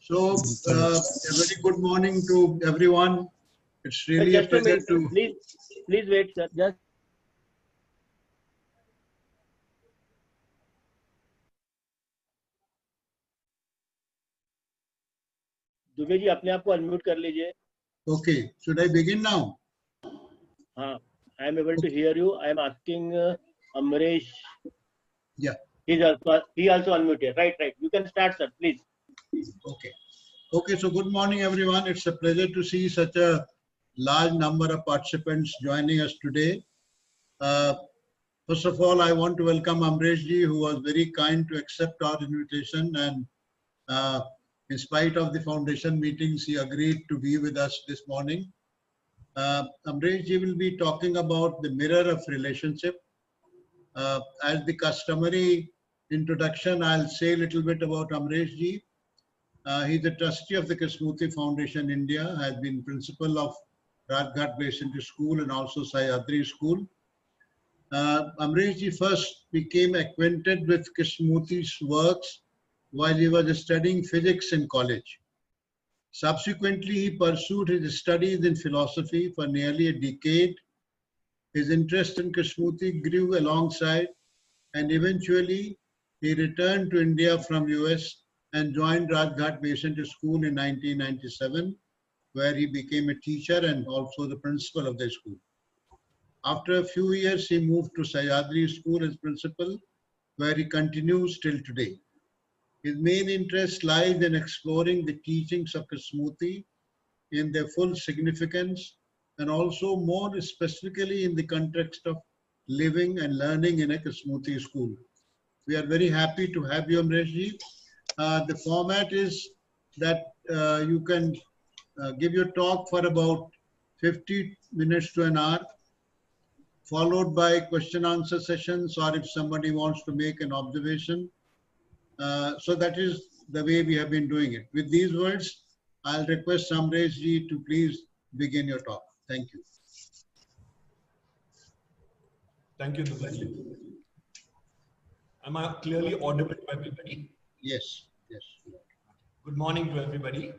So, a very good morning to everyone. It's really a Just a pleasure minute, to. please wait, sir. Just Dubey ji अपने आप को unmute कर लीजिए. Okay, should I begin now? हाँ, I am able to hear you. I am asking Amresh. Yeah. He also unmuted. Right. You can start, sir. Please. Okay. So good morning, everyone. It's a pleasure to see such a large number of participants joining us today. First of all, I want to welcome Amresh ji, who was very kind to accept our invitation, and in spite of the foundation meetings, he agreed to be with us this morning. Amresh ji will be talking about the mirror of relationship. As the customary introduction, I'll say a little bit about Amresh ji. He's a trustee of the Krishnamurti Foundation India, has been principal of Rajghat Basin School and also Sahyadri School. Amresh ji first became acquainted with Krishnamurti's works while he was studying physics in college. Subsequently, he pursued his studies in philosophy for nearly a decade. His interest in Krishnamurti grew alongside, and eventually he returned to India from US and joined Rajghat Basin School in 1997, where he became a teacher and also the principal of the school. After a few years, he moved to Sahyadri School as principal, where he continues till today. His main interest lies in exploring the teachings of Krishnamurti in their full significance, and also more specifically in the context of living and learning in a Krishnamurti school. We are very happy to have you, Amresh ji. The format is that you can give your talk for about 50 minutes to an hour, followed by question answer sessions, or if somebody wants to make an observation. So that is the way we have been doing it. With these words, I'll request Amresh ji to please begin your talk. Thank you. Thank you, Dubaji. Am I clearly audible to everybody? Yes. Good morning to everybody.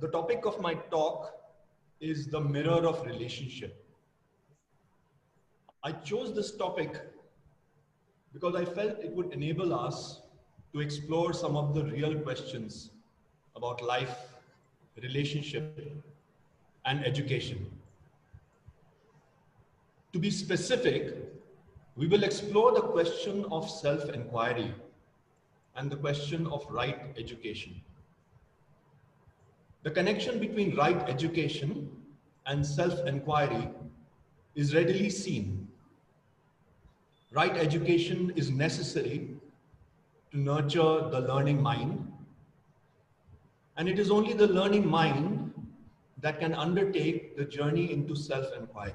The topic of my talk is the mirror of relationship. I chose this topic because I felt it would enable us to explore some of the real questions about life, relationship, and education. To be specific, we will explore the question of self-inquiry and the question of right education. The connection between right education and self-inquiry is readily seen. Right education is necessary to nurture the learning mind, and it is only the learning mind that can undertake the journey into self-inquiry.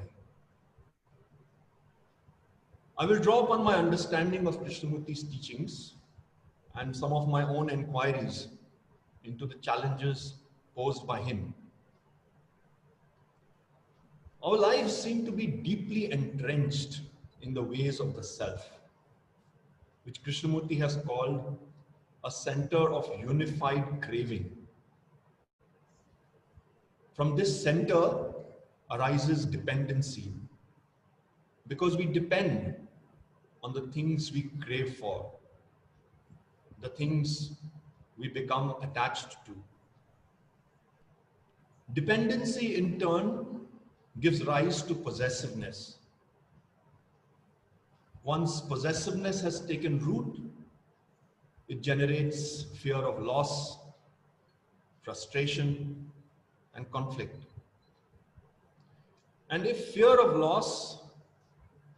I will draw upon my understanding of Krishnamurti's teachings and some of my own inquiries into the challenges posed by him. Our lives seem to be deeply entrenched in the ways of the self, which Krishnamurti has called a center of unified craving. From this center arises dependency, because we depend on the things we crave for, the things we become attached to. Dependency, in turn, gives rise to possessiveness. Once possessiveness has taken root, it generates fear of loss, frustration, and conflict. And if fear of loss,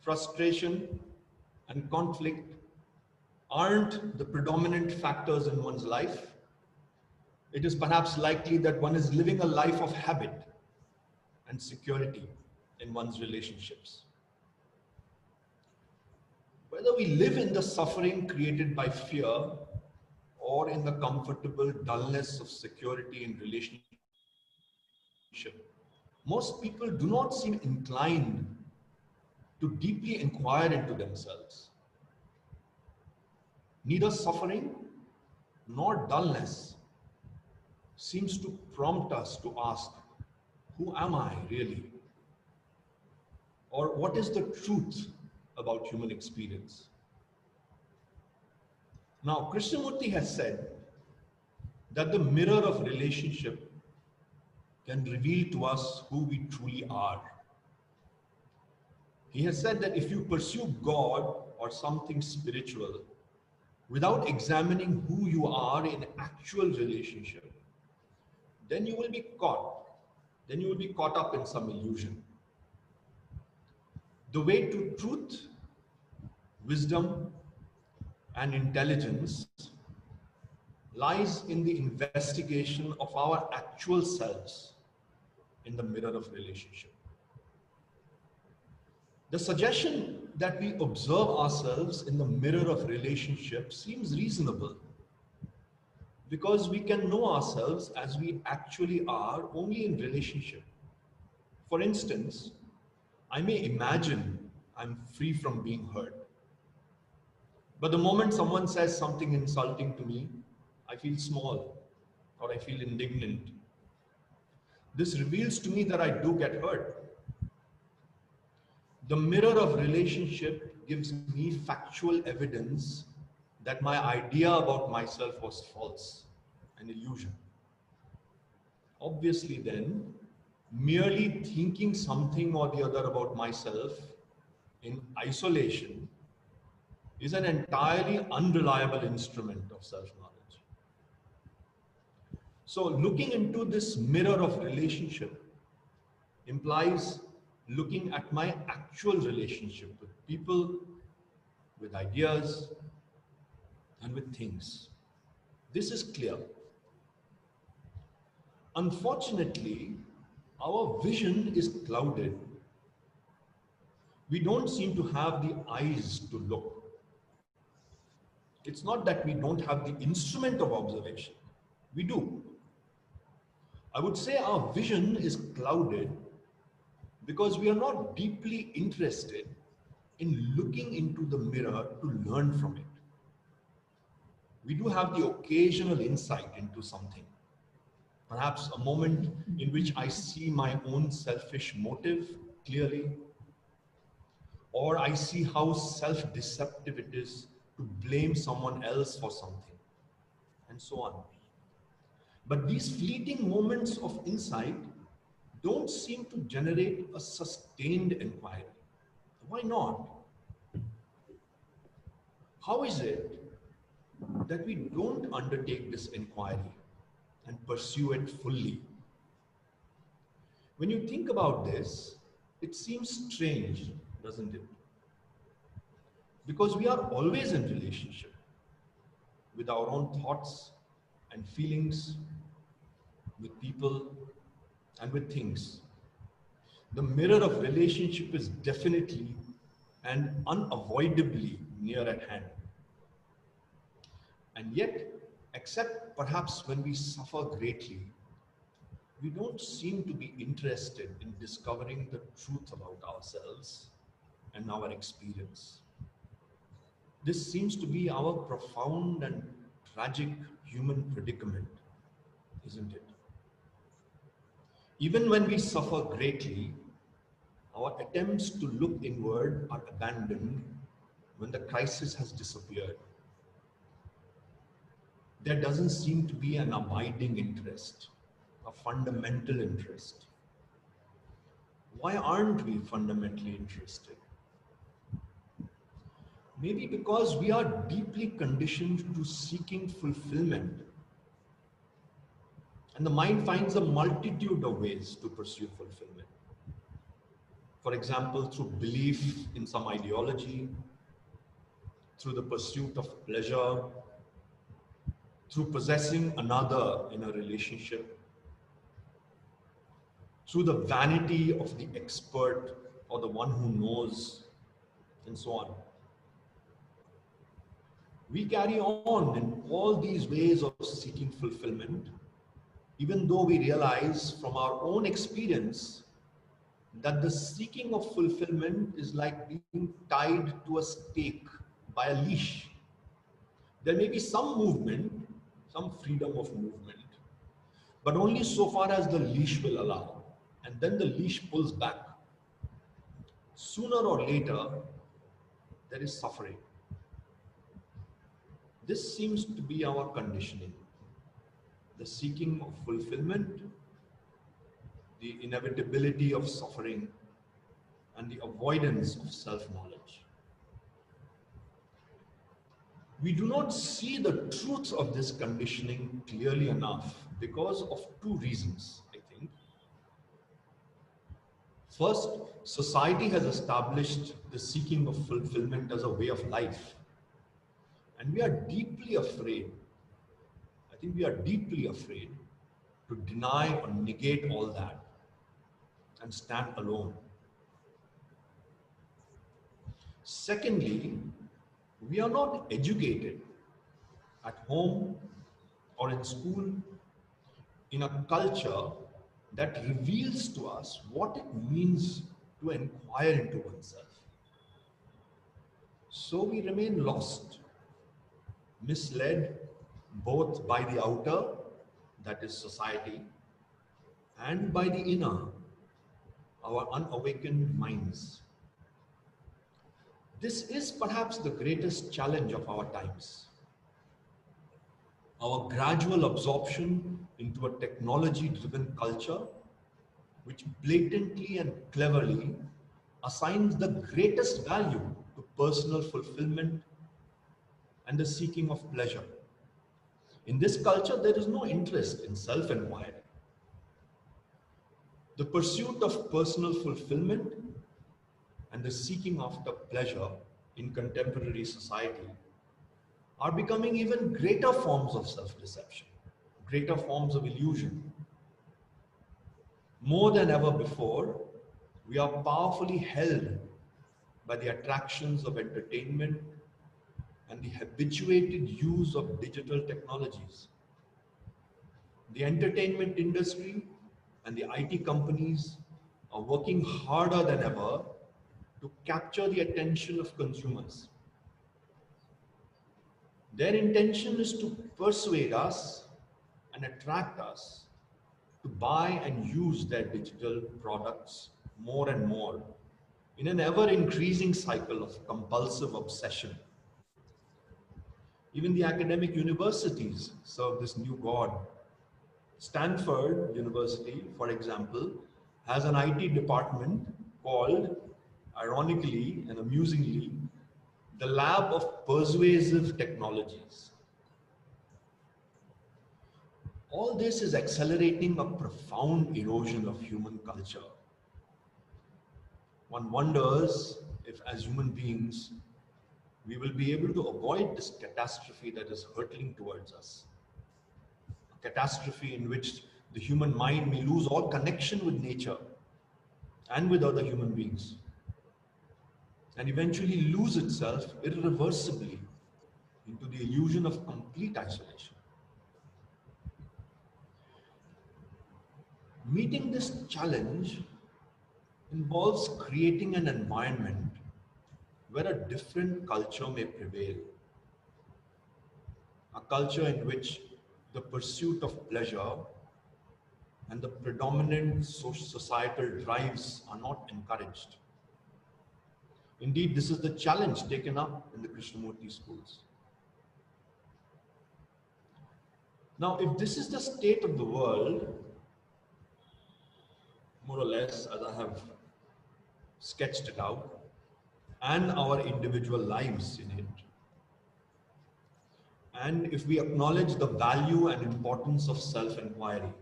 frustration, and conflict aren't the predominant factors in one's life, it is perhaps likely that one is living a life of habit and security in one's relationships. Whether we live in the suffering created by fear or in the comfortable dullness of security in relationship, most people do not seem inclined to deeply inquire into themselves. Neither suffering nor dullness seems to prompt us to ask, who am I really? Or what is the truth about human experience? Now, Krishnamurti has said that the mirror of relationship can reveal to us who we truly are. He has said that if you pursue God or something spiritual without examining who you are in actual relationship, then you will be caught. Then you will be caught up in some illusion. The way to truth, wisdom, and intelligence lies in the investigation of our actual selves in the mirror of relationship. The suggestion that we observe ourselves in the mirror of relationship seems reasonable because we can know ourselves as we actually are only in relationship. For instance, I may imagine I'm free from being hurt. But the moment someone says something insulting to me, I feel small or I feel indignant. This reveals to me that I do get hurt. The mirror of relationship gives me factual evidence that my idea about myself was false, an illusion. Obviously then, merely thinking something or the other about myself in isolation is an entirely unreliable instrument of self-knowledge. So looking into this mirror of relationship implies looking at my actual relationship with people, with ideas, and with things. This is clear. Unfortunately, our vision is clouded. We don't seem to have the eyes to look. It's not that we don't have the instrument of observation. We do. I would say our vision is clouded because we are not deeply interested in looking into the mirror to learn from it. We do have the occasional insight into something. Perhaps a moment in which I see my own selfish motive clearly, or I see how self-deceptive it is to blame someone else for something, and so on. But these fleeting moments of insight don't seem to generate a sustained inquiry. Why not? How is it that we don't undertake this inquiry and pursue it fully? When you think about this, it seems strange, doesn't it? Because we are always in relationship with our own thoughts and feelings, with people and with things. The mirror of relationship is definitely and unavoidably near at hand. And yet, except perhaps when we suffer greatly, we don't seem to be interested in discovering the truth about ourselves and our experience. This seems to be our profound and tragic human predicament, isn't it? Even when we suffer greatly, our attempts to look inward are abandoned when the crisis has disappeared. There doesn't seem to be an abiding interest, a fundamental interest. Why aren't we fundamentally interested? Maybe because we are deeply conditioned to seeking fulfillment. And the mind finds a multitude of ways to pursue fulfillment. For example, through belief in some ideology, through the pursuit of pleasure, through possessing another in a relationship, through the vanity of the expert or the one who knows, and so on. We carry on in all these ways of seeking fulfillment, even though we realize from our own experience that the seeking of fulfillment is like being tied to a stake by a leash. There may be some movement, some freedom of movement, but only so far as the leash will allow. And then the leash pulls back. Sooner or later, there is suffering. This seems to be our conditioning. The seeking of fulfillment, the inevitability of suffering, and the avoidance of self-knowledge. We do not see the truth of this conditioning clearly enough because of two reasons, I think. First, society has established the seeking of fulfillment as a way of life. And we are deeply afraid, I think we are deeply afraid to deny or negate all that and stand alone. Secondly, we are not educated at home or in school in a culture that reveals to us what it means to inquire into oneself. So we remain lost, misled both by the outer, that is society, and by the inner, our unawakened minds. This is perhaps the greatest challenge of our times. Our gradual absorption into a technology-driven culture which blatantly and cleverly assigns the greatest value to personal fulfillment and the seeking of pleasure. In this culture, there is no interest in self-inquiry. The pursuit of personal fulfillment and the seeking after pleasure in contemporary society are becoming even greater forms of self-deception, greater forms of illusion. More than ever before, we are powerfully held by the attractions of entertainment and the habituated use of digital technologies. The entertainment industry and the IT companies are working harder than ever to capture the attention of consumers. Their intention is to persuade us and attract us to buy and use their digital products more and more in an ever-increasing cycle of compulsive obsession. Even the academic universities serve this new god. Stanford University, for example, has an IT department called, ironically and amusingly, the Lab of Persuasive Technologies. All this is accelerating a profound erosion of human culture. One wonders if, as human beings, we will be able to avoid this catastrophe that is hurtling towards us. A catastrophe in which the human mind may lose all connection with nature and with other human beings, and eventually lose itself irreversibly into the illusion of complete isolation. Meeting this challenge involves creating an environment where a different culture may prevail. A culture in which the pursuit of pleasure and the predominant societal drives are not encouraged. Indeed, this is the challenge taken up in the Krishnamurti schools. Now, if this is the state of the world, more or less as I have sketched it out, and our individual lives in it, and if we acknowledge the value and importance of self-inquiry,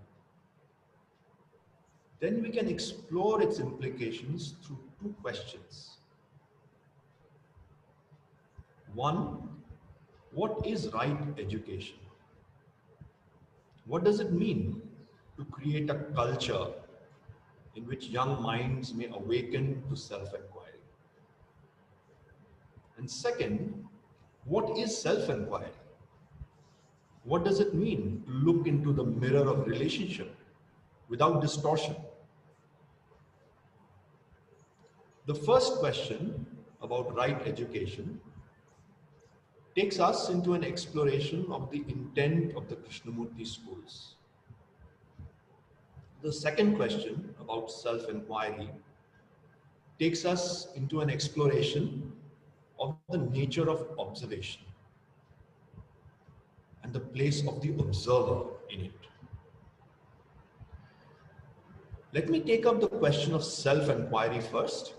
then we can explore its implications through two questions. One, what is right education? What does it mean to create a culture in which young minds may awaken to self-inquiry? And second, what is self-inquiry? What does it mean to look into the mirror of relationship without distortion? The first question about right education takes us into an exploration of the intent of the Krishnamurti schools. The second question about self-inquiry takes us into an exploration of the nature of observation and the place of the observer in it. Let me take up the question of self-inquiry first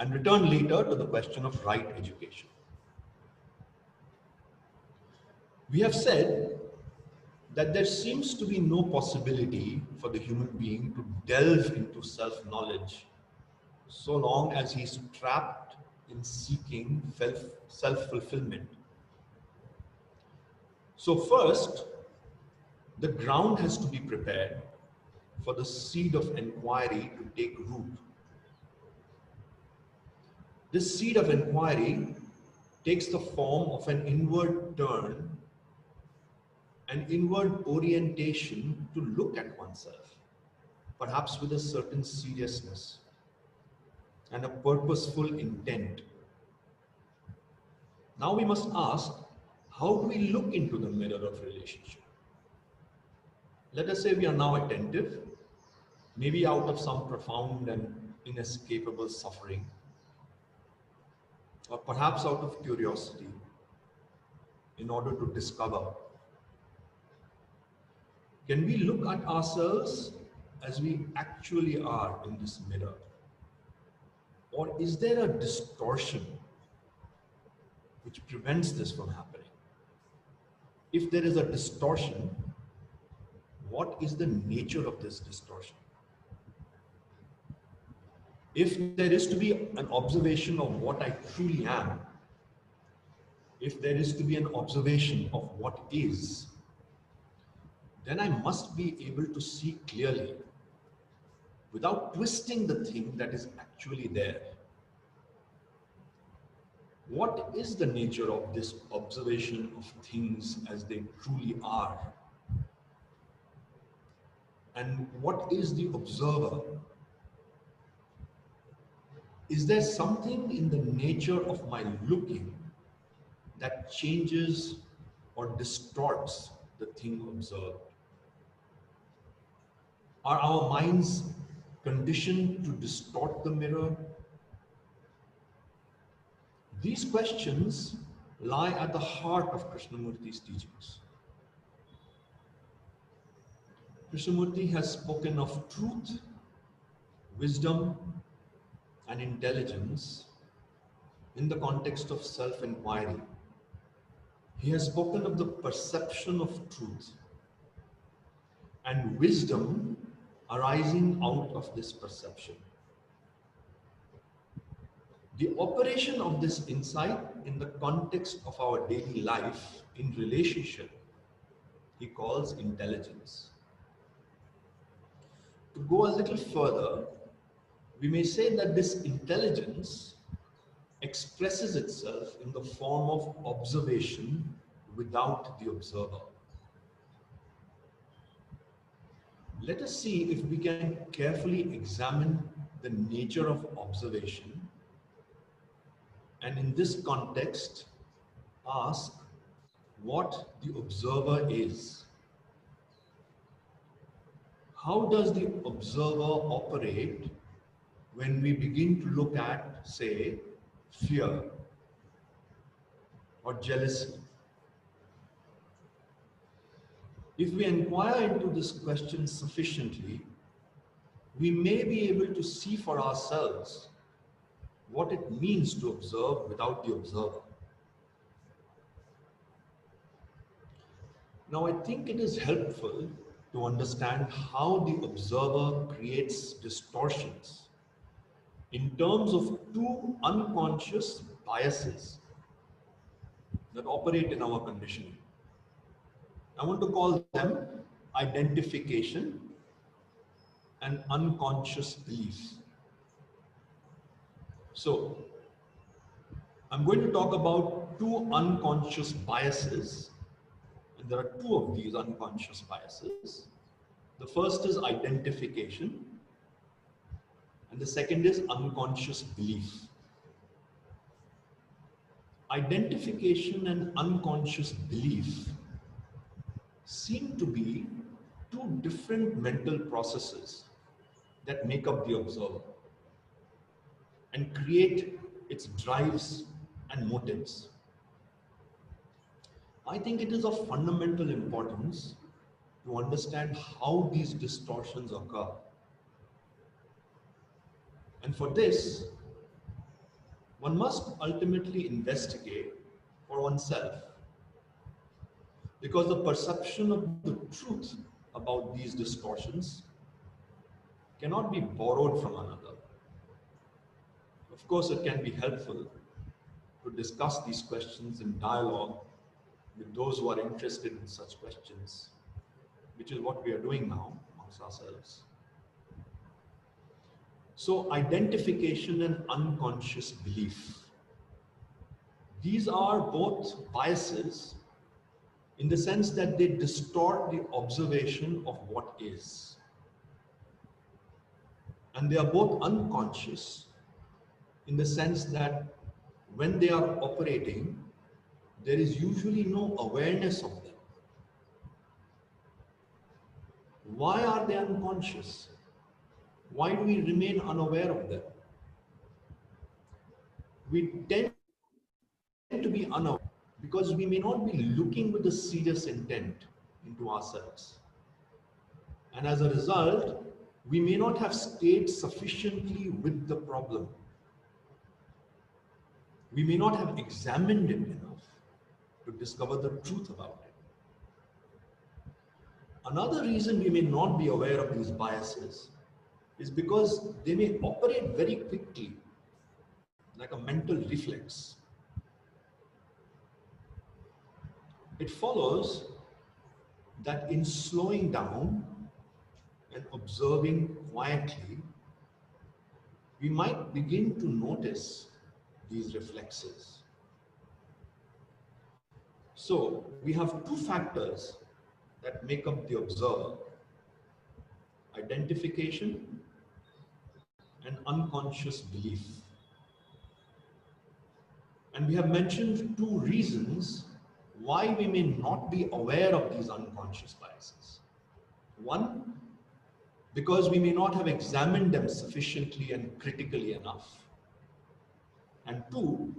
and return later to the question of right education. We have said that there seems to be no possibility for the human being to delve into self-knowledge so long as he is trapped in seeking self-fulfillment. So first, the ground has to be prepared for the seed of inquiry to take root. This seed of inquiry takes the form of an inward turn, an inward orientation to look at oneself, perhaps with a certain seriousness and a purposeful intent. Now we must ask, how do we look into the mirror of relationship? Let us say we are now attentive, maybe out of some profound and inescapable suffering, or perhaps out of curiosity in order to discover. Can we look at ourselves as we actually are in this mirror? Or is there a distortion which prevents this from happening? If there is a distortion, what is the nature of this distortion? If there is to be an observation of what I truly am, if there is to be an observation of what is, then I must be able to see clearly without twisting the thing that is actually there. What is the nature of this observation of things as they truly are? And what is the observer? Is there something in the nature of my looking that changes or distorts the thing observed? Are our minds conditioned to distort the mirror? These questions lie at the heart of Krishnamurti's teachings. Krishnamurti has spoken of truth, wisdom, and intelligence in the context of self-inquiry. He has spoken of the perception of truth and wisdom arising out of this perception. The operation of this insight in the context of our daily life in relationship, he calls intelligence. To go a little further, we may say that this intelligence expresses itself in the form of observation without the observer. Let us see if we can carefully examine the nature of observation, and in this context, ask what the observer is. How does the observer operate when we begin to look at, say, fear or jealousy? If we inquire into this question sufficiently, we may be able to see for ourselves what it means to observe without the observer. Now, I think it is helpful to understand how the observer creates distortions in terms of two unconscious biases that operate in our conditioning. I want to call them identification and unconscious belief. So, I'm going to talk about two unconscious biases, and there are two of these unconscious biases. The first is identification, and the second is unconscious belief. Identification and unconscious belief seem to be two different mental processes that make up the observer and create its drives and motives. I think it is of fundamental importance to understand how these distortions occur. And for this, one must ultimately investigate for oneself, because the perception of the truth about these distortions cannot be borrowed from another. Of course, it can be helpful to discuss these questions in dialogue with those who are interested in such questions, which is what we are doing now amongst ourselves. So, identification and unconscious belief. These are both biases in the sense that they distort the observation of what is. And they are both unconscious in the sense that when they are operating, there is usually no awareness of them. Why are they unconscious? Why do we remain unaware of them? We tend to be unaware because we may not be looking with a serious intent into ourselves. And as a result, we may not have stayed sufficiently with the problem. We may not have examined it enough to discover the truth about it. Another reason we may not be aware of these biases is because they may operate very quickly, like a mental reflex. It follows that in slowing down and observing quietly, we might begin to notice these reflexes. So we have two factors that make up the observer: identification and unconscious belief. And we have mentioned two reasons why we may not be aware of these unconscious biases. One, because we may not have examined them sufficiently and critically enough. And two,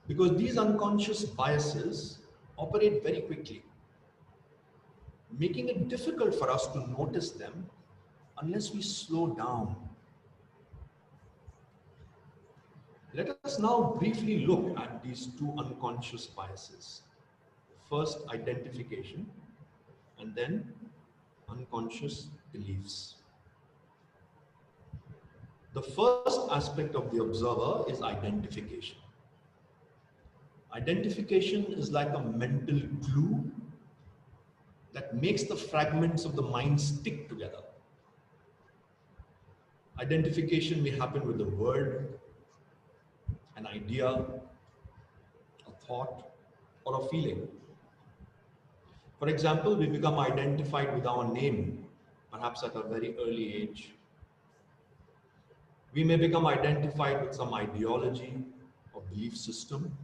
because these unconscious biases operate very quickly, making it difficult for us to notice them unless we slow down. Let us now briefly look at these two unconscious biases. First, identification, and then unconscious beliefs. The first aspect of the observer is identification. Identification is like a mental glue that makes the fragments of the mind stick together. Identification may happen with a word, an idea, a thought, or a feeling. For example, we become identified with our name, perhaps at a very early age. We may become identified with some ideology or belief system,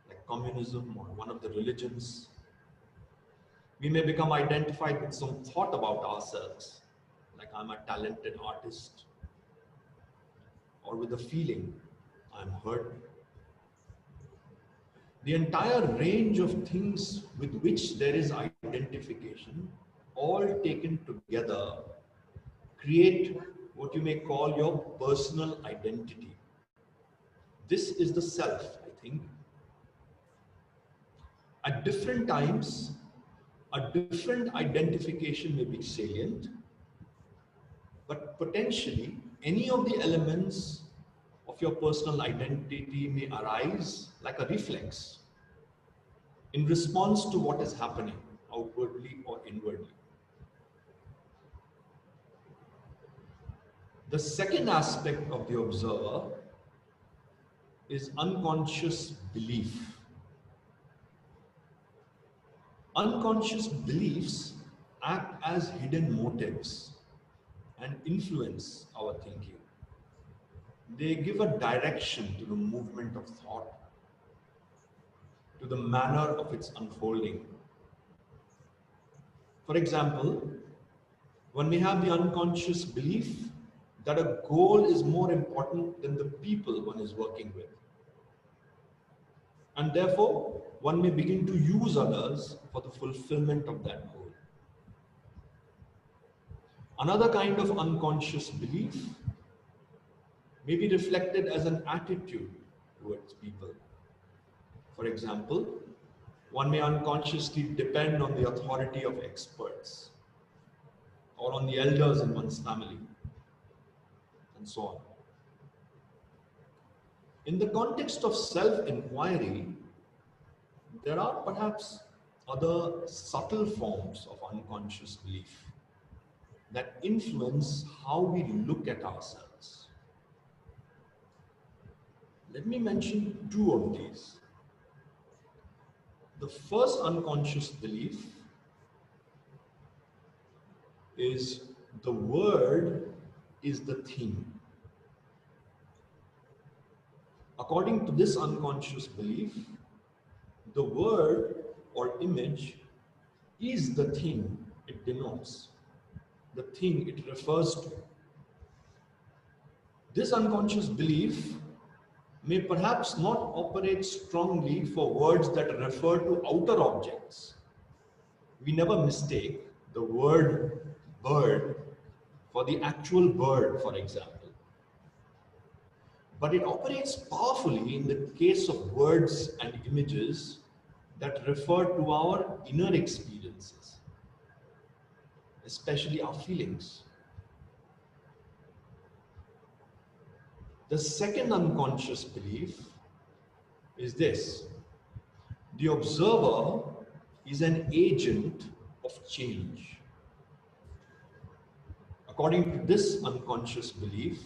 like communism or one of the religions. We may become identified with some thought about ourselves, like I'm a talented artist, or with a feeling, I'm hurt. The entire range of things with which there is identification, all taken together, create what you may call your personal identity. This is the self, I think. At different times, a different identification may be salient, but potentially any of the elements of your personal identity may arise like a reflex in response to what is happening outwardly or inwardly. The second aspect of the observer is unconscious belief. Unconscious beliefs act as hidden motives and influence our thinking. They give a direction to the movement of thought, to the manner of its unfolding. For example, one may have the unconscious belief that a goal is more important than the people one is working with. And therefore, one may begin to use others for the fulfillment of that goal. Another kind of unconscious belief may be reflected as an attitude towards people. For example, one may unconsciously depend on the authority of experts or on the elders in one's family, and so on. In the context of self-inquiry, there are perhaps other subtle forms of unconscious belief that influence how we look at ourselves. Let me mention two of these. The first unconscious belief is the word is the thing. According to this unconscious belief, the word or image is the thing it denotes, the thing it refers to. This unconscious belief may perhaps not operate strongly for words that refer to outer objects. We never mistake the word bird for the actual bird, for example. But it operates powerfully in the case of words and images that refer to our inner experiences, especially our feelings. The second unconscious belief is this: the observer is an agent of change. According to this unconscious belief,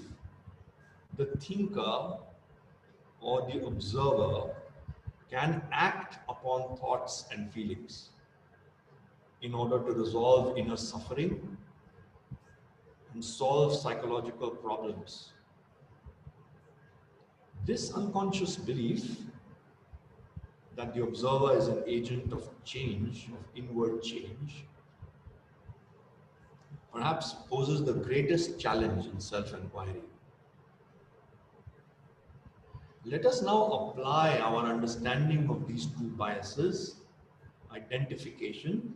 the thinker or the observer can act upon thoughts and feelings in order to resolve inner suffering and solve psychological problems. This unconscious belief that the observer is an agent of change, of inward change, perhaps poses the greatest challenge in self-inquiry. Let us now apply our understanding of these two biases, identification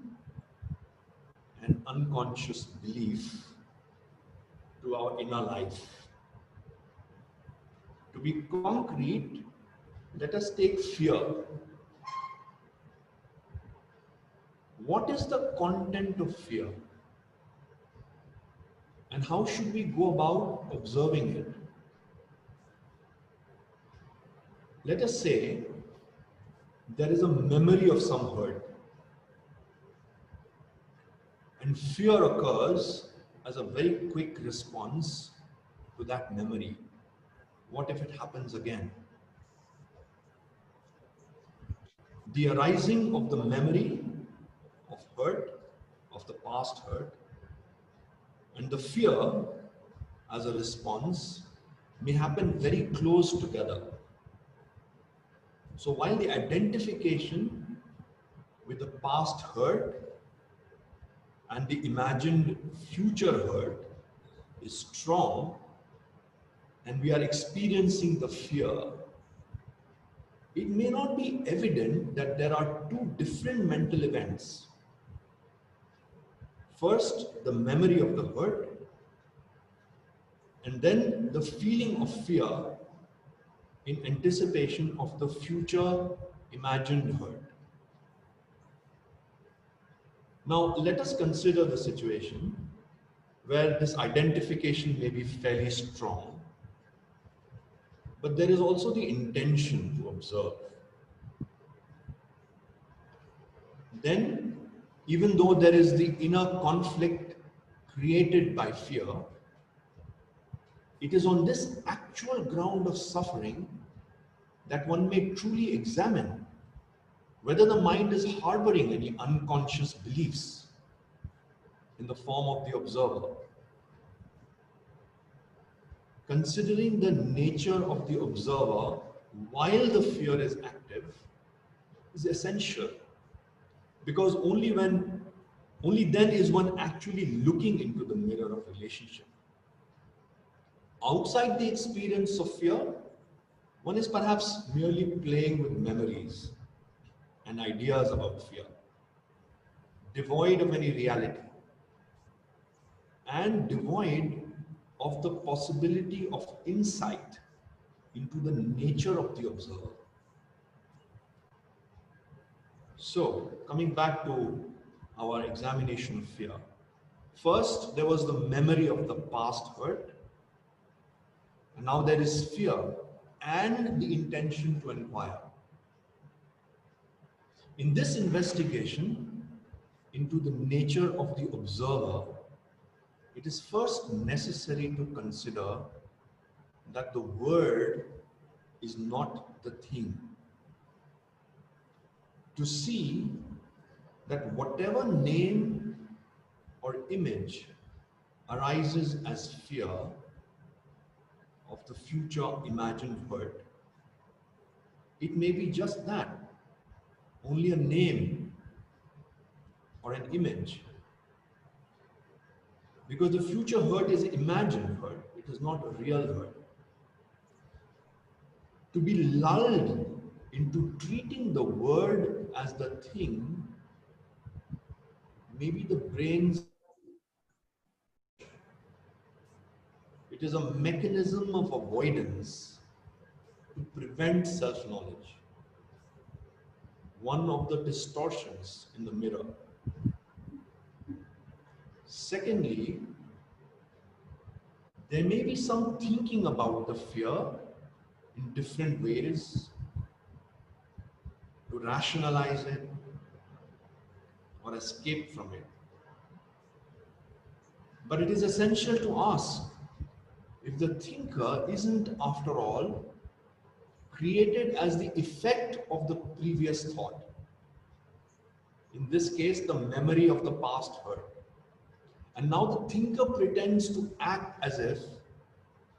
and unconscious belief, to our inner life. To be concrete, let us take fear. What is the content of fear? And how should we go about observing it? Let us say there is a memory of some hurt, and fear occurs as a very quick response to that memory. What if it happens again? The arising of the memory of hurt, of the past hurt, and the fear as a response may happen very close together. So while the identification with the past hurt and the imagined future hurt is strong, and we are experiencing the fear, it may not be evident that there are two different mental events. First, the memory of the hurt, and then the feeling of fear in anticipation of the future imagined hurt. Now, let us consider the situation where this identification may be fairly strong, but there is also the intention to observe. Then, even though there is the inner conflict created by fear, it is on this actual ground of suffering that one may truly examine whether the mind is harboring any unconscious beliefs in the form of the observer. Considering the nature of the observer while the fear is active is essential, because only when Only then is one actually looking into the mirror of relationship. Outside the experience of fear, one is perhaps merely playing with memories and ideas about fear, devoid of any reality and devoid of the possibility of insight into the nature of the observer. So, coming back to our examination of fear, first there was the memory of the past hurt, and now there is fear and the intention to inquire. In this investigation into the nature of the observer, it is first necessary to consider that the word is not the thing. To see that whatever name or image arises as fear of the future imagined hurt, it may be just that, only a name or an image. Because the future hurt is imagined hurt, it is not a real hurt. To be lulled into treating the word as the thing may be the brain's. It is a mechanism of avoidance to prevent self-knowledge. One of the distortions in the mirror. Secondly, there may be some thinking about the fear in different ways to rationalize it or escape from it. But it is essential to ask if the thinker isn't, after all, created as the effect of the previous thought. In this case, the memory of the past hurt. And now the thinker pretends to act as if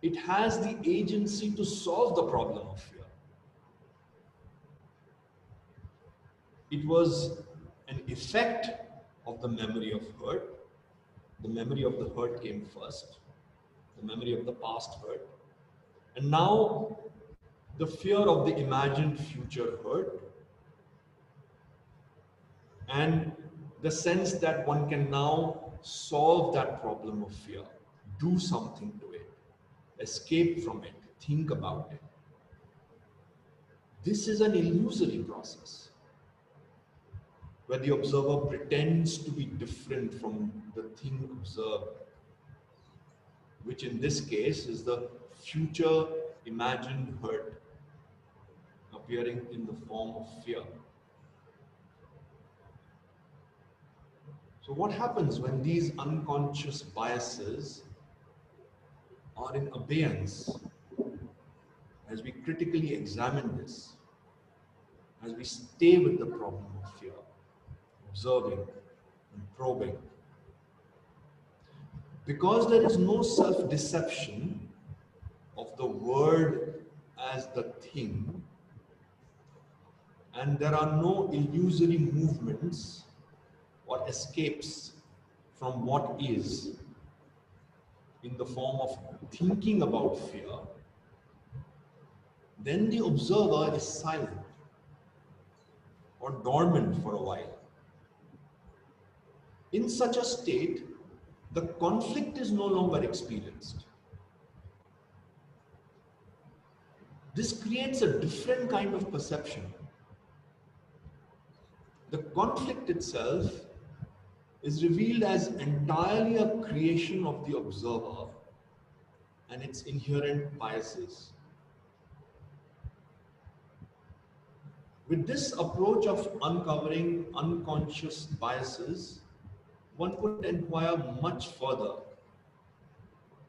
it has the agency to solve the problem of fear. It was an effect of the memory of hurt. The memory of the hurt came first. The memory of the past hurt. And now the fear of the imagined future hurt. And the sense that one can now solve that problem of fear, do something to it, escape from it, think about it. This is an illusory process where the observer pretends to be different from the thing observed, which in this case is the future imagined hurt appearing in the form of fear. So what happens when these unconscious biases are in abeyance as we critically examine this, as we stay with the problem of fear, observing and probing? Because there is no self-deception of the word as the thing, and there are no illusory movements or escapes from what is in the form of thinking about fear, then the observer is silent or dormant for a while. In such a state, the conflict is no longer experienced. This creates a different kind of perception. The conflict itself is revealed as entirely a creation of the observer and its inherent biases. With this approach of uncovering unconscious biases, one could inquire much further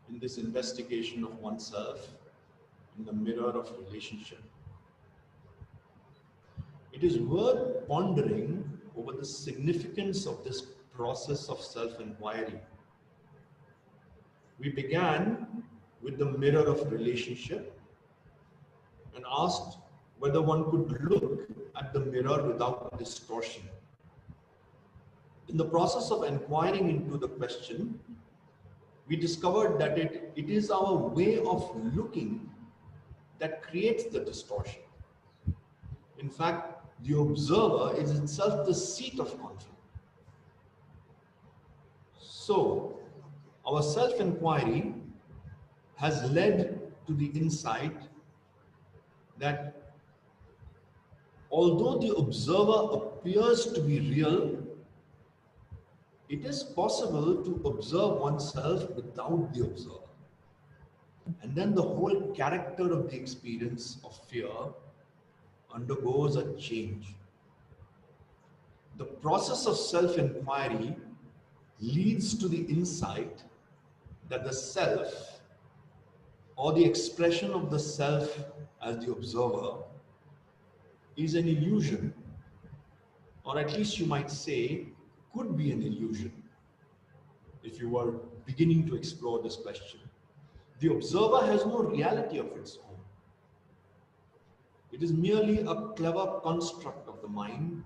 in this investigation of oneself in the mirror of relationship. It is worth pondering over the significance of this process of self-inquiry. We began with the mirror of relationship and asked whether one could look at the mirror without distortion. In the process of inquiring into the question, we discovered that it is our way of looking that creates the distortion. In fact, the observer is itself the seat of conflict. So, our self-inquiry has led to the insight that although the observer appears to be real, it is possible to observe oneself without the observer. And then the whole character of the experience of fear undergoes a change. The process of self-inquiry leads to the insight that the self, or the expression of the self as the observer, is an illusion, or at least you might say could be an illusion if you were beginning to explore this question. The observer has no reality of its own. It is merely a clever construct of the mind,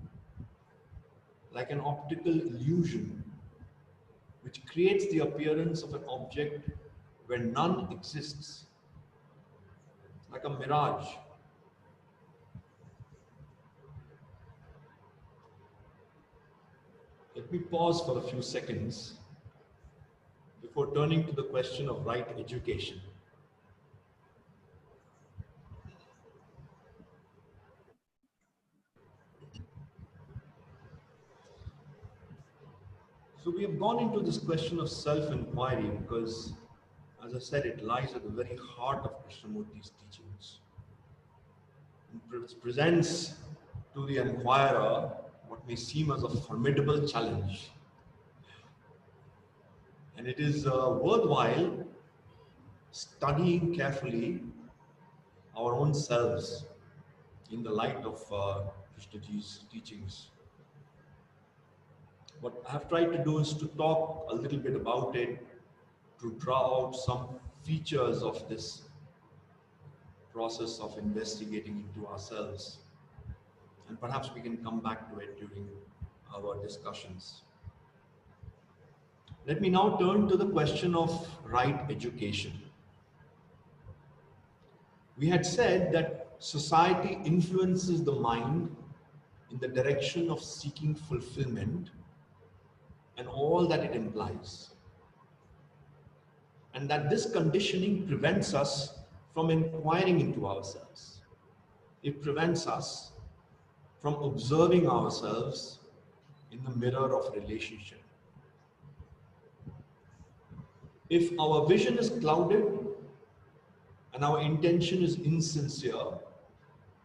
like an optical illusion, which creates the appearance of an object where none exists, like a mirage. Let me pause for a few seconds before turning to the question of right education. So we have gone into this question of self-inquiry because, as I said, it lies at the very heart of Krishnamurti's teachings. It presents to the inquirer what may seem as a formidable challenge. And it is worthwhile studying carefully our own selves in the light of Krishnaji's teachings. What I have tried to do is to talk a little bit about it, to draw out some features of this process of investigating into ourselves. And perhaps we can come back to it during our discussions. Let me now turn to the question of right education. We had said that society influences the mind in the direction of seeking fulfillment and all that it implies. And that this conditioning prevents us from inquiring into ourselves. It prevents us from observing ourselves in the mirror of relationship. If our vision is clouded and our intention is insincere,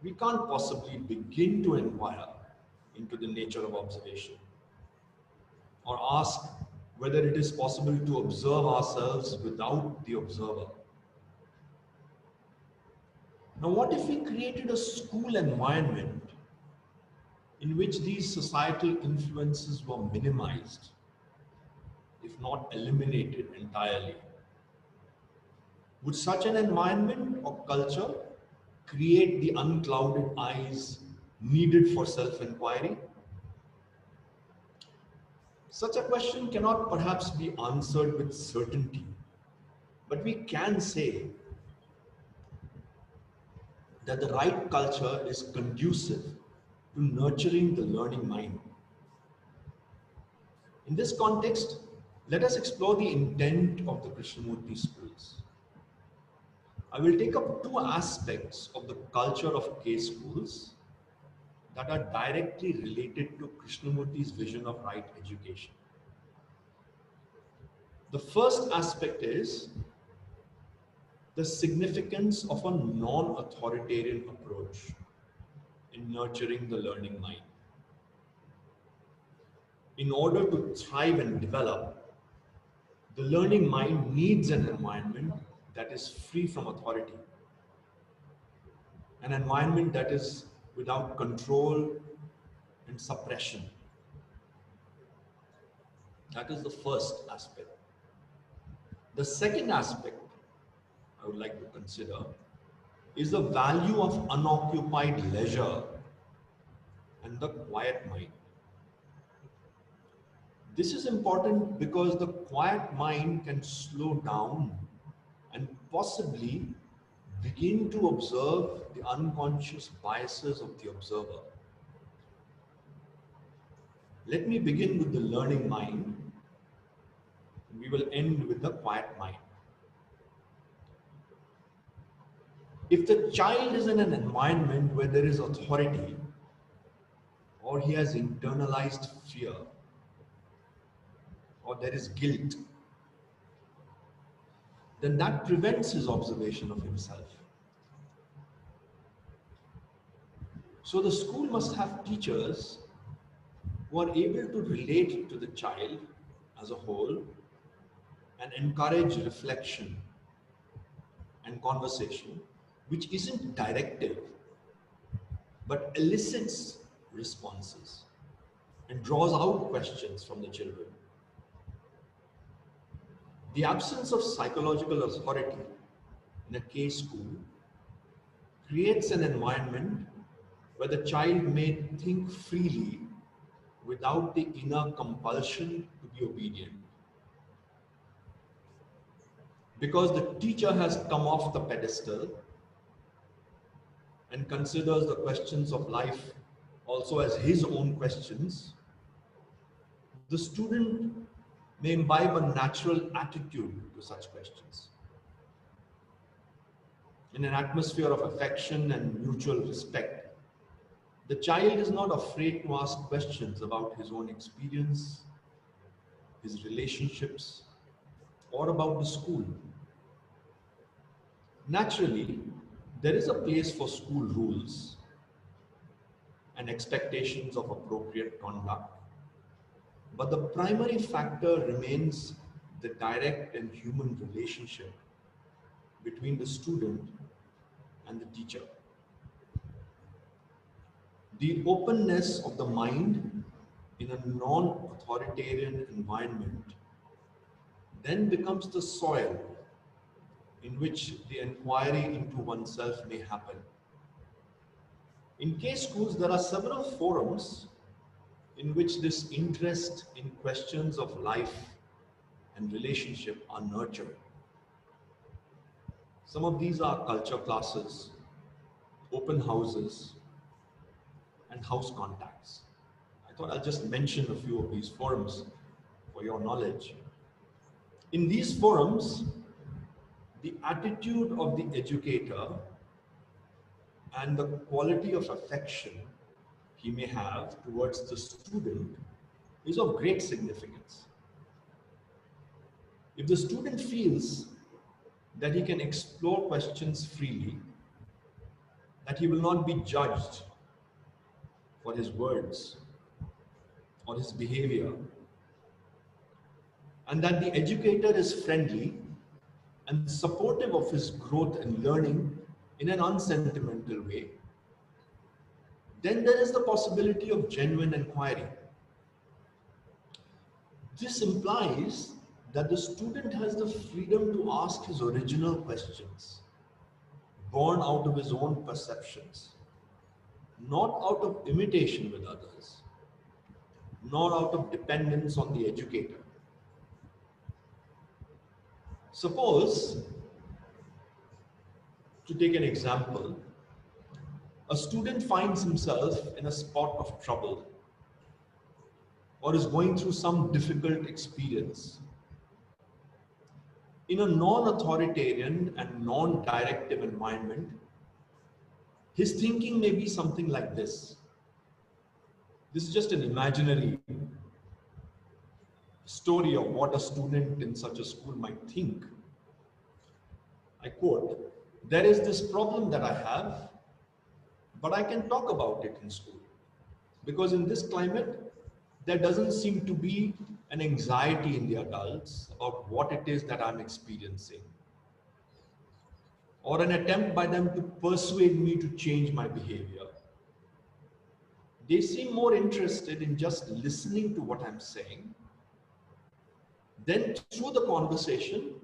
we can't possibly begin to inquire into the nature of observation or ask whether it is possible to observe ourselves without the observer. Now, what if we created a school environment in which these societal influences were minimized, if not eliminated entirely? Would such an environment or culture create the unclouded eyes needed for self-inquiry? Such a question cannot perhaps be answered with certainty, but we can say that the right culture is conducive to nurturing the learning mind. In this context, let us explore the intent of the Krishnamurti schools. I will take up two aspects of the culture of K schools that are directly related to Krishnamurti's vision of right education. The first aspect is the significance of a non-authoritarian approach in nurturing the learning mind. In order to thrive and develop, the learning mind needs an environment that is free from authority, an environment that is without control and suppression. That is the first aspect. The second aspect I would like to consider is the value of unoccupied leisure and the quiet mind. This is important because the quiet mind can slow down and possibly begin to observe the unconscious biases of the observer. Let me begin with the learning mind. We will end with the quiet mind. If the child is in an environment where there is authority, or he has internalized fear, or there is guilt, then that prevents his observation of himself. So the school must have teachers who are able to relate to the child as a whole and encourage reflection and conversation, which isn't directive, but elicits responses and draws out questions from the children. The absence of psychological authority in a K school creates an environment where the child may think freely without the inner compulsion to be obedient. Because the teacher has come off the pedestal and considers the questions of life also as his own questions, the student may imbibe a natural attitude to such questions. In an atmosphere of affection and mutual respect, the child is not afraid to ask questions about his own experience, his relationships, or about the school. Naturally, there is a place for school rules and expectations of appropriate conduct, but the primary factor remains the direct and human relationship between the student and the teacher. The openness of the mind in a non-authoritarian environment then becomes the soil in which the inquiry into oneself may happen. In K schools, there are several forums in which this interest in questions of life and relationship are nurtured. Some of these are culture classes, open houses, and house contacts. I thought I'll just mention a few of these forums for your knowledge. In these forums, the attitude of the educator and the quality of affection he may have towards the student is of great significance. If the student feels that he can explore questions freely, that he will not be judged for his words or his behavior, and that the educator is friendly and supportive of his growth and learning in an unsentimental way, then there is the possibility of genuine inquiry. This implies that the student has the freedom to ask his original questions, born out of his own perceptions, not out of imitation with others, nor out of dependence on the educator. Suppose, to take an example, a student finds himself in a spot of trouble or is going through some difficult experience. In a non-authoritarian and non-directive environment, his thinking may be something like this. This is just an imaginary story of what a student in such a school might think. I quote, "There is this problem that I have, but I can talk about it in school. Because in this climate, there doesn't seem to be an anxiety in the adults about what it is that I'm experiencing, or an attempt by them to persuade me to change my behavior. They seem more interested in just listening to what I'm saying. Then through the conversation,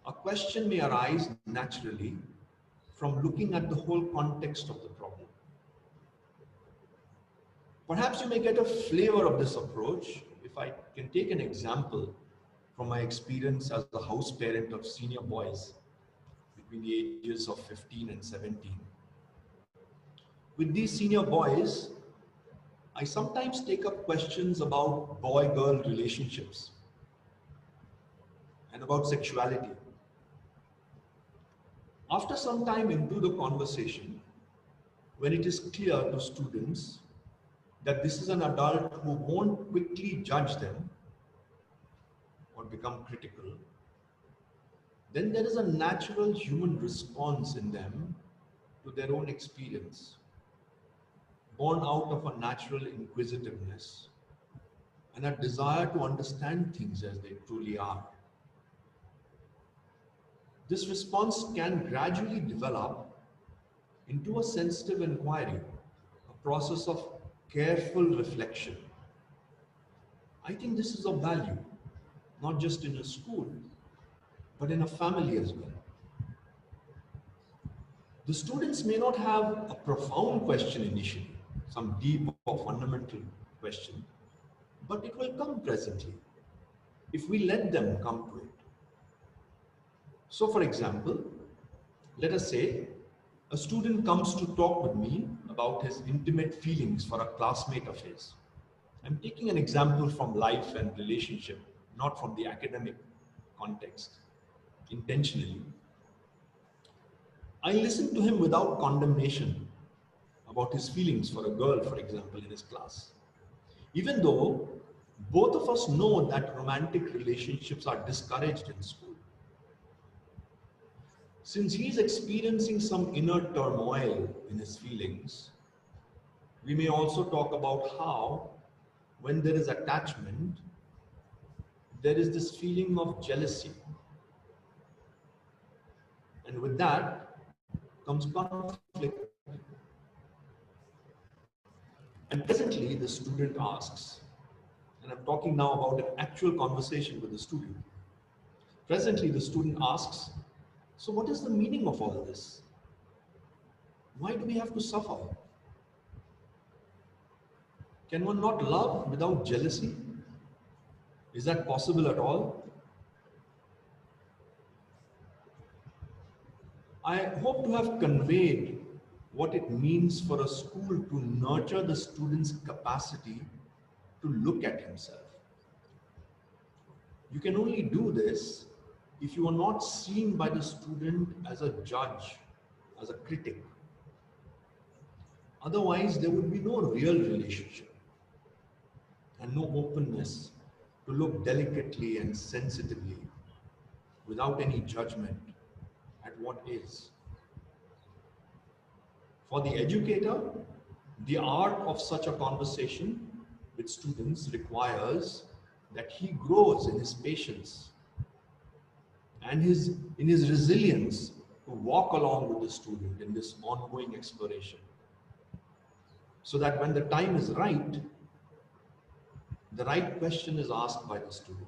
a question may arise naturally from looking at the whole context of the problem. Perhaps you may get a flavor of this approach if I can take an example from my experience as a house parent of senior boys between the ages of 15 and 17. With these senior boys, I sometimes take up questions about boy-girl relationships and about sexuality. After some time into the conversation, when it is clear to students that this is an adult who won't quickly judge them or become critical, then there is a natural human response in them to their own experience, born out of a natural inquisitiveness and a desire to understand things as they truly are. This response can gradually develop into a sensitive inquiry, a process of careful reflection. I think this is of value, not just in a school, but in a family as well. The students may not have a profound question initially, some deep or fundamental question, but it will come presently if we let them come to it. So for example, let us say a student comes to talk with me about his intimate feelings for a classmate of his. I'm taking an example from life and relationship, not from the academic context, intentionally. I listen to him without condemnation about his feelings for a girl, for example, in his class. Even though both of us know that romantic relationships are discouraged in school. Since he's experiencing some inner turmoil in his feelings, we may also talk about how, when there is attachment, there is this feeling of jealousy. And with that comes conflict. And presently, the student asks, and I'm talking now about an actual conversation with the student. Presently, the student asks, so what is the meaning of all this? Why do we have to suffer? Can one not love without jealousy? Is that possible at all? I hope to have conveyed what it means for a school to nurture the student's capacity to look at himself. You can only do this if you are not seen by the student as a judge, as a critic. Otherwise, there would be no real relationship and no openness to look delicately and sensitively without any judgment at what is. For the educator, the art of such a conversation with students requires that he grows in his patience and in his resilience to walk along with the student in this ongoing exploration. So that when the time is right, the right question is asked by the student.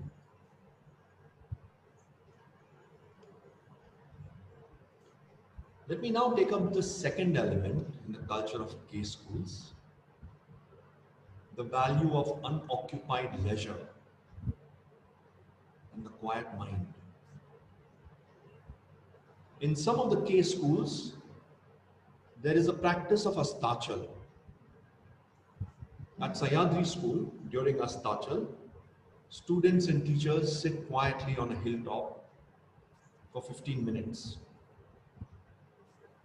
Let me now take up the second element in the culture of K schools, the value of unoccupied leisure and the quiet mind. In some of the K schools, there is a practice of Astachal. At Sayadri school, during Astachal, students and teachers sit quietly on a hilltop for 15 minutes.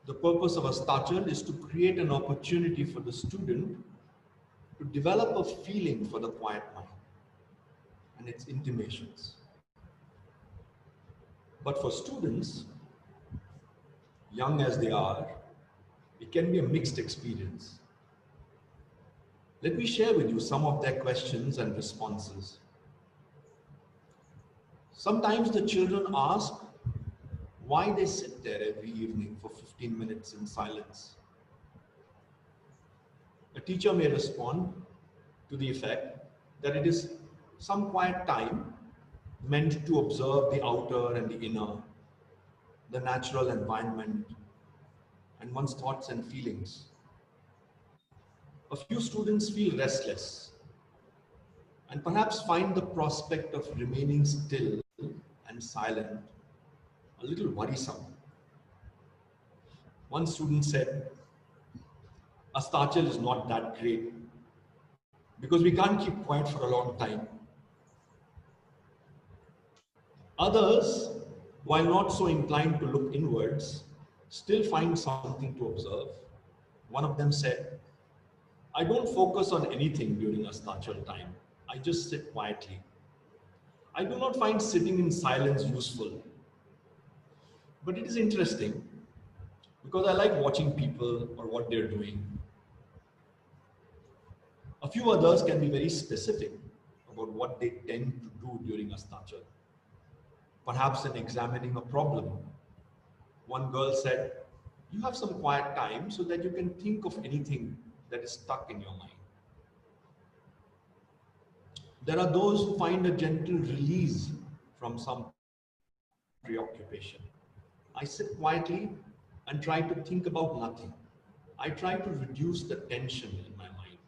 The purpose of Astachal is to create an opportunity for the student to develop a feeling for the quiet mind and its intimations. But for students, young as they are, it can be a mixed experience. Let me share with you some of their questions and responses. Sometimes the children ask why they sit there every evening for 15 minutes in silence. A teacher may respond to the effect that it is some quiet time meant to observe the outer and the inner, the natural environment, and one's thoughts and feelings. A few students feel restless and perhaps find the prospect of remaining still and silent a little worrisome. One student said, Astachal is not that great because we can't keep quiet for a long time. Others, while not so inclined to look inwards, still find something to observe. One of them said, I don't focus on anything during Astachal time. I just sit quietly. I do not find sitting in silence useful. But it is interesting because I like watching people or what they're doing. A few others can be very specific about what they tend to do during Astachal. Perhaps in examining a problem. One girl said, you have some quiet time so that you can think of anything that is stuck in your mind. There are those who find a gentle release from some preoccupation. I sit quietly and try to think about nothing. I try to reduce the tension in my mind.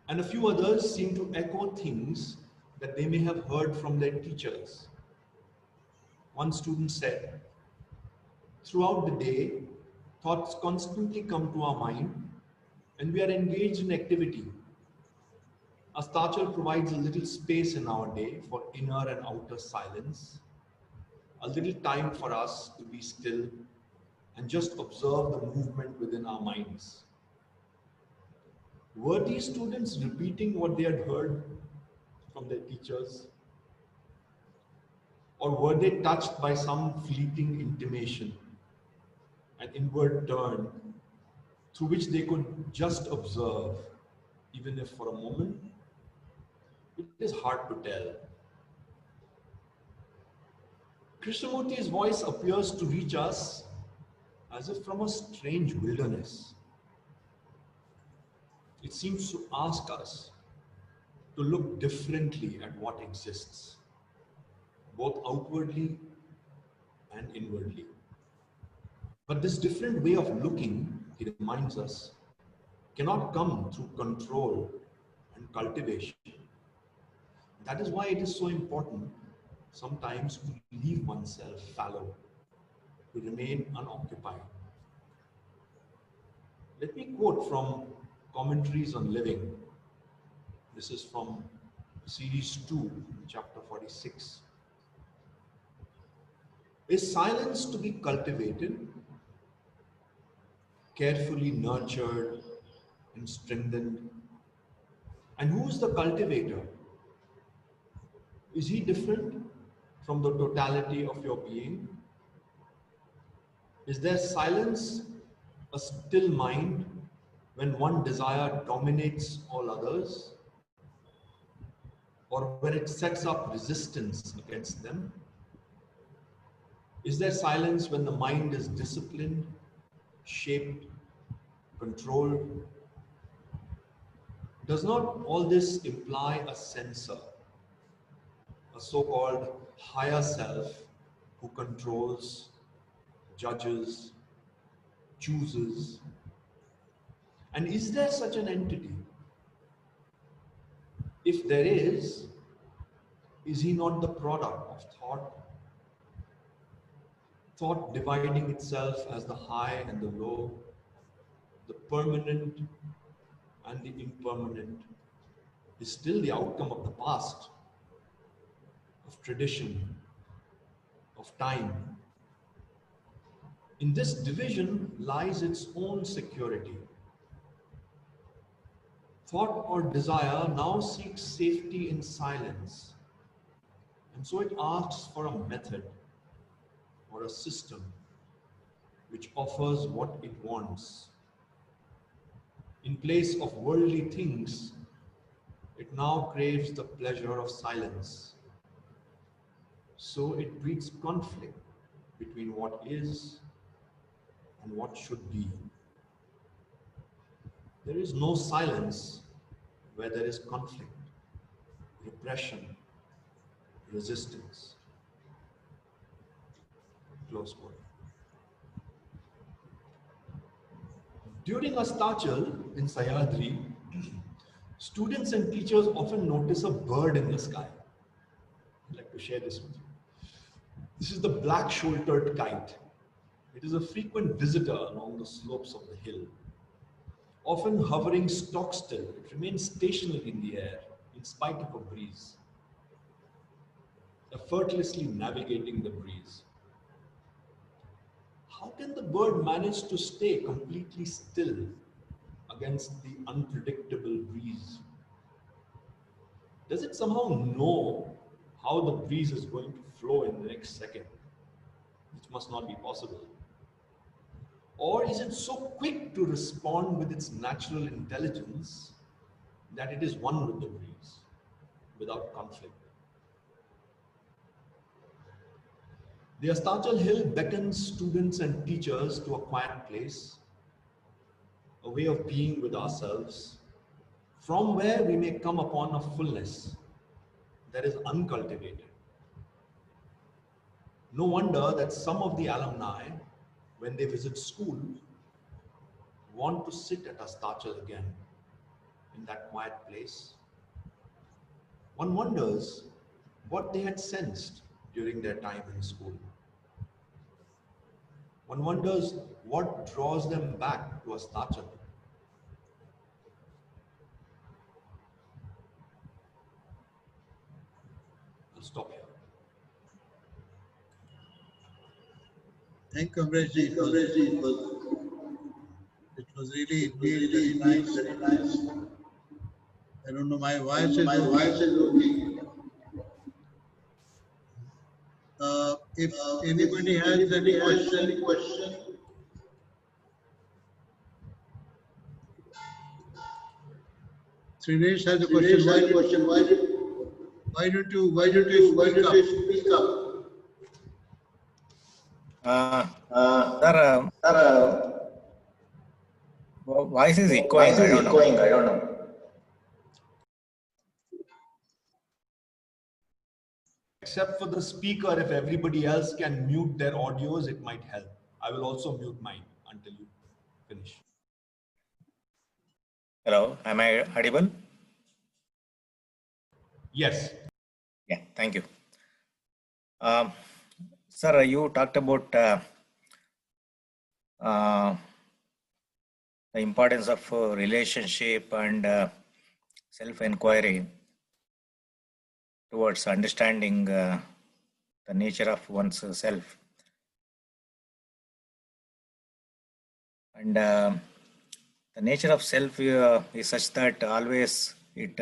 And a few others seem to echo things that they may have heard from their teachers. One student said, throughout the day, thoughts constantly come to our mind and we are engaged in activity. Astachal provides a little space in our day for inner and outer silence, a little time for us to be still and just observe the movement within our minds. Were these students repeating what they had heard from their teachers? Or were they touched by some fleeting intimation, an inward turn through which they could just observe, even if for a moment? It is hard to tell. Krishnamurti's voice appears to reach us as if from a strange wilderness. It seems to ask us to look differently at what exists, both outwardly and inwardly. But this different way of looking, he reminds us, cannot come through control and cultivation. That is why it is so important sometimes to leave oneself fallow, to remain unoccupied. Let me quote from Commentaries on Living. This is from Series 2, Chapter 46. Is silence to be cultivated, carefully nurtured and strengthened? And who is the cultivator? Is he different from the totality of your being? Is there silence, a still mind, when one desire dominates all others? Or when it sets up resistance against them? Is there silence when the mind is disciplined, shaped, controlled? Does not all this imply a censor, a so-called higher self who controls, judges, chooses? And is there such an entity? If there is he not the product of thought? Thought dividing itself as the high and the low, the permanent and the impermanent, is still the outcome of the past, of tradition, of time. In this division lies its own security. Thought or desire now seeks safety in silence, and so it asks for a method or a system which offers what it wants. In place of worldly things, it now craves the pleasure of silence. So it breeds conflict between what is and what should be. There is no silence where there is conflict, repression, resistance. Close quote. During Astachal in Sayadri, Students and teachers often notice a bird in the sky. I'd like to share this with you. This is the black-shouldered kite. It is a frequent visitor along the slopes of the hill. Often hovering stock still, it remains stationary in the air in spite of a breeze, effortlessly navigating the breeze. How can the bird manage to stay completely still against the unpredictable breeze? Does it somehow know how the breeze is going to flow in the next second? Which must not be possible. Or is it so quick to respond with its natural intelligence that it is one with the breeze without conflict? The Astachal Hill beckons students and teachers to a quiet place, a way of being with ourselves, from where we may come upon a fullness that is uncultivated. No wonder that some of the alumni, when they visit school, want to sit at Astachal again, in that quiet place. One wonders what they had sensed during their time in school. One wonders what draws them back to Astachal. I'll stop here. Thank you, Amresh ji. It was really very nice. Very nice. I don't know, my voice is okay. If anybody has any question, Trinesh has a question. Why don't you speak up? Sir, voice is echoing. I don't know. Except for the speaker, if everybody else can mute their audios, it might help. I will also mute mine until you finish. Hello, am I audible? Yes. Yeah, thank you. Sir, you talked about the importance of relationship and self-inquiry towards understanding the nature of one's self. And the nature of self is such that always it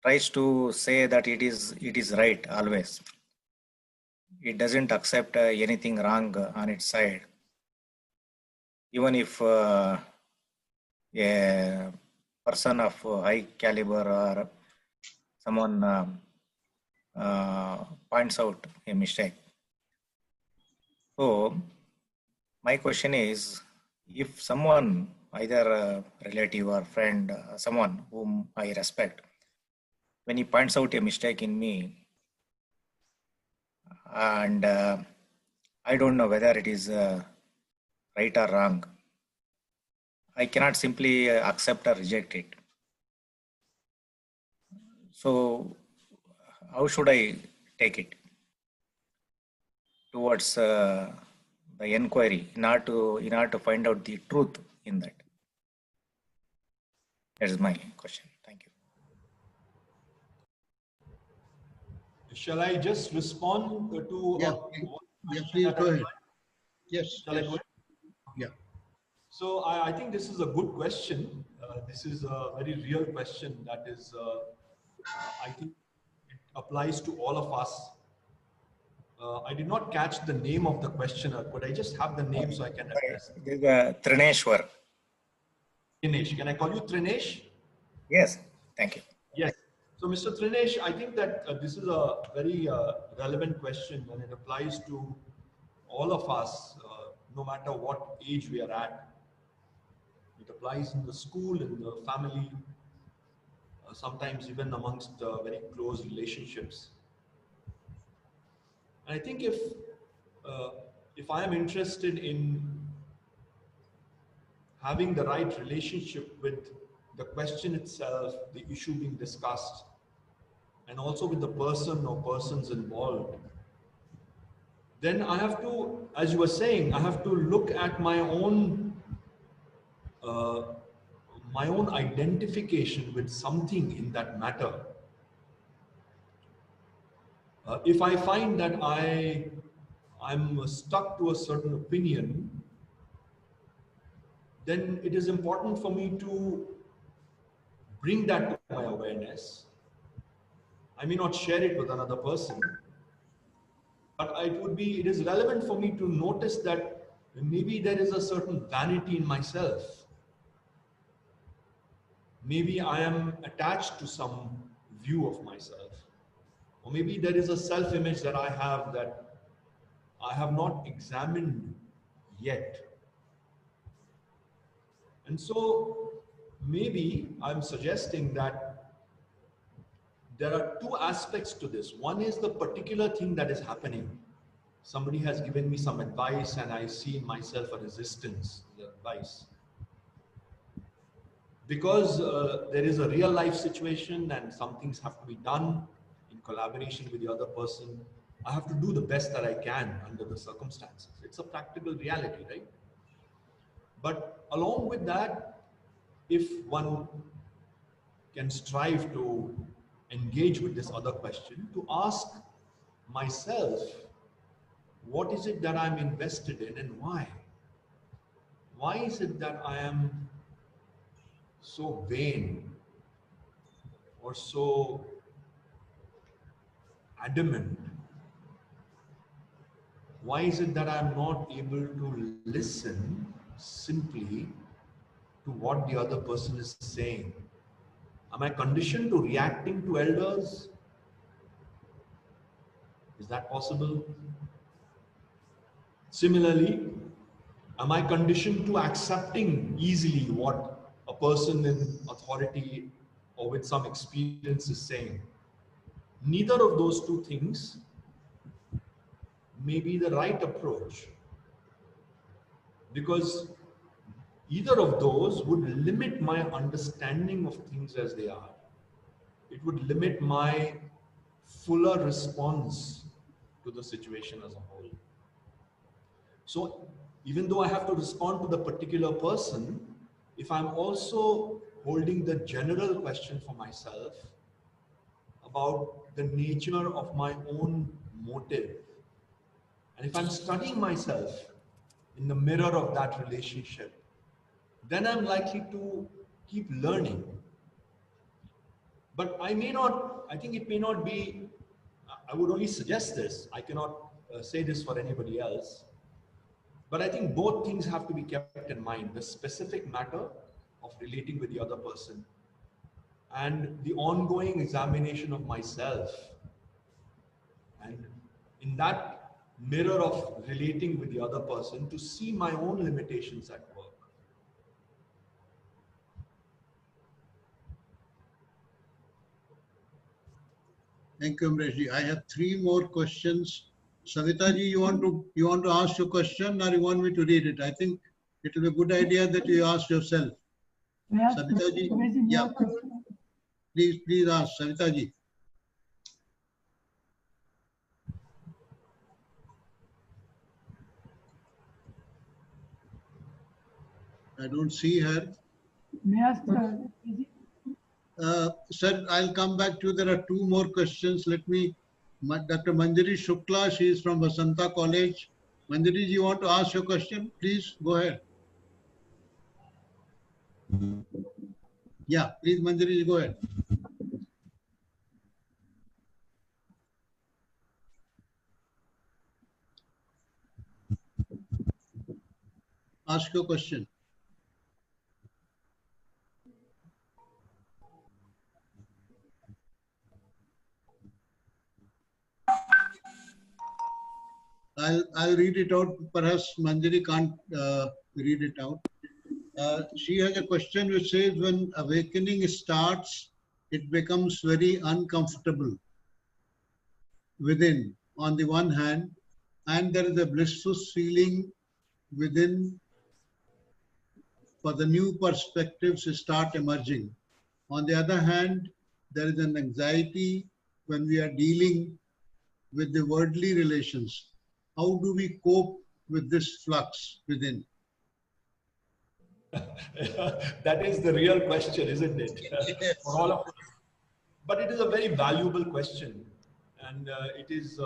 tries to say that it is right always. It doesn't accept anything wrong on its side. Even if a person of high caliber or someone points out a mistake. So my question is, if someone, either a relative or friend, someone whom I respect, when he points out a mistake in me, and I don't know whether it is right or wrong, I cannot simply accept or reject it. So how should I take it towards the inquiry in order to find out the truth in that? That is my question. Thank you. Shall I just respond to? Yeah, please go ahead. Yes. Shall I go ahead? Yeah. So I think this is a good question. This is a very real question that is, I think it applies to all of us. I did not catch the name of the questioner. Could I just have the name so I can address it? Trineshwar. Trinesh. Can I call you Trinesh? Yes, thank you. Yes. So Mr. Trinesh, I think that this is a very relevant question and it applies to all of us, no matter what age we are at. It applies in the school, in the family, sometimes even amongst very close relationships. And I think if I am interested in having the right relationship with the question itself, the issue being discussed, and also with the person or persons involved, then I have to, as you were saying, I have to look at my own identification with something in that matter. If I find that I'm stuck to a certain opinion, then it is important for me to bring that to my awareness. I may not share it with another person, but it is relevant for me to notice that maybe there is a certain vanity in myself. Maybe I am attached to some view of myself. Or maybe there is a self-image that I have that I have not examined yet. And so maybe I'm suggesting that there are two aspects to this. One is the particular thing that is happening. Somebody has given me some advice and I see in myself a resistance to the advice. Because there is a real life situation and some things have to be done in collaboration with the other person, I have to do the best that I can under the circumstances. It's a practical reality, right? But along with that, if one can strive to engage with this other question, to ask myself, what is it that I'm invested in and why? Why is it that I am so vain or so adamant? Why is it that I'm not able to listen simply to what the other person is saying? Am I conditioned to reacting to elders? Is that possible? Similarly, am I conditioned to accepting easily what a person in authority or with some experience is saying? Neither of those two things may be the right approach, because either of those would limit my understanding of things as they are. It would limit my fuller response to the situation as a whole. So even though I have to respond to the particular person, if I'm also holding the general question for myself about the nature of my own motive, and if I'm studying myself in the mirror of that relationship, then I'm likely to keep learning. But I think it may not be, I would only suggest this, I cannot say this for anybody else, but I think both things have to be kept in mind, the specific matter of relating with the other person and the ongoing examination of myself. And in that mirror of relating with the other person, to see my own limitations at work. Thank you, Amresh. I have three more questions. Savita ji, you want to ask your question or you want me to read it? I think it will be a good idea that you ask yourself. Savita ji, yeah. Please ask, Savita ji. I don't see her. May I ask, Sir, I'll come back to you. There are two more questions. Let me, Dr. Manjari Shukla, she is from Vasanta College. Manjari, you want to ask your question? Please go ahead. Yeah, please, Manjari, go ahead. Ask your question. I'll read it out. Perhaps Manjari can't read it out. She has a question which says, when awakening starts, it becomes very uncomfortable within, on the one hand, and there is a blissful feeling within for the new perspectives to start emerging. On the other hand, there is an anxiety when we are dealing with the worldly relations. How do we cope with this flux within? That is the real question, isn't it? Yes. For all of us. But it is a very valuable question. And it is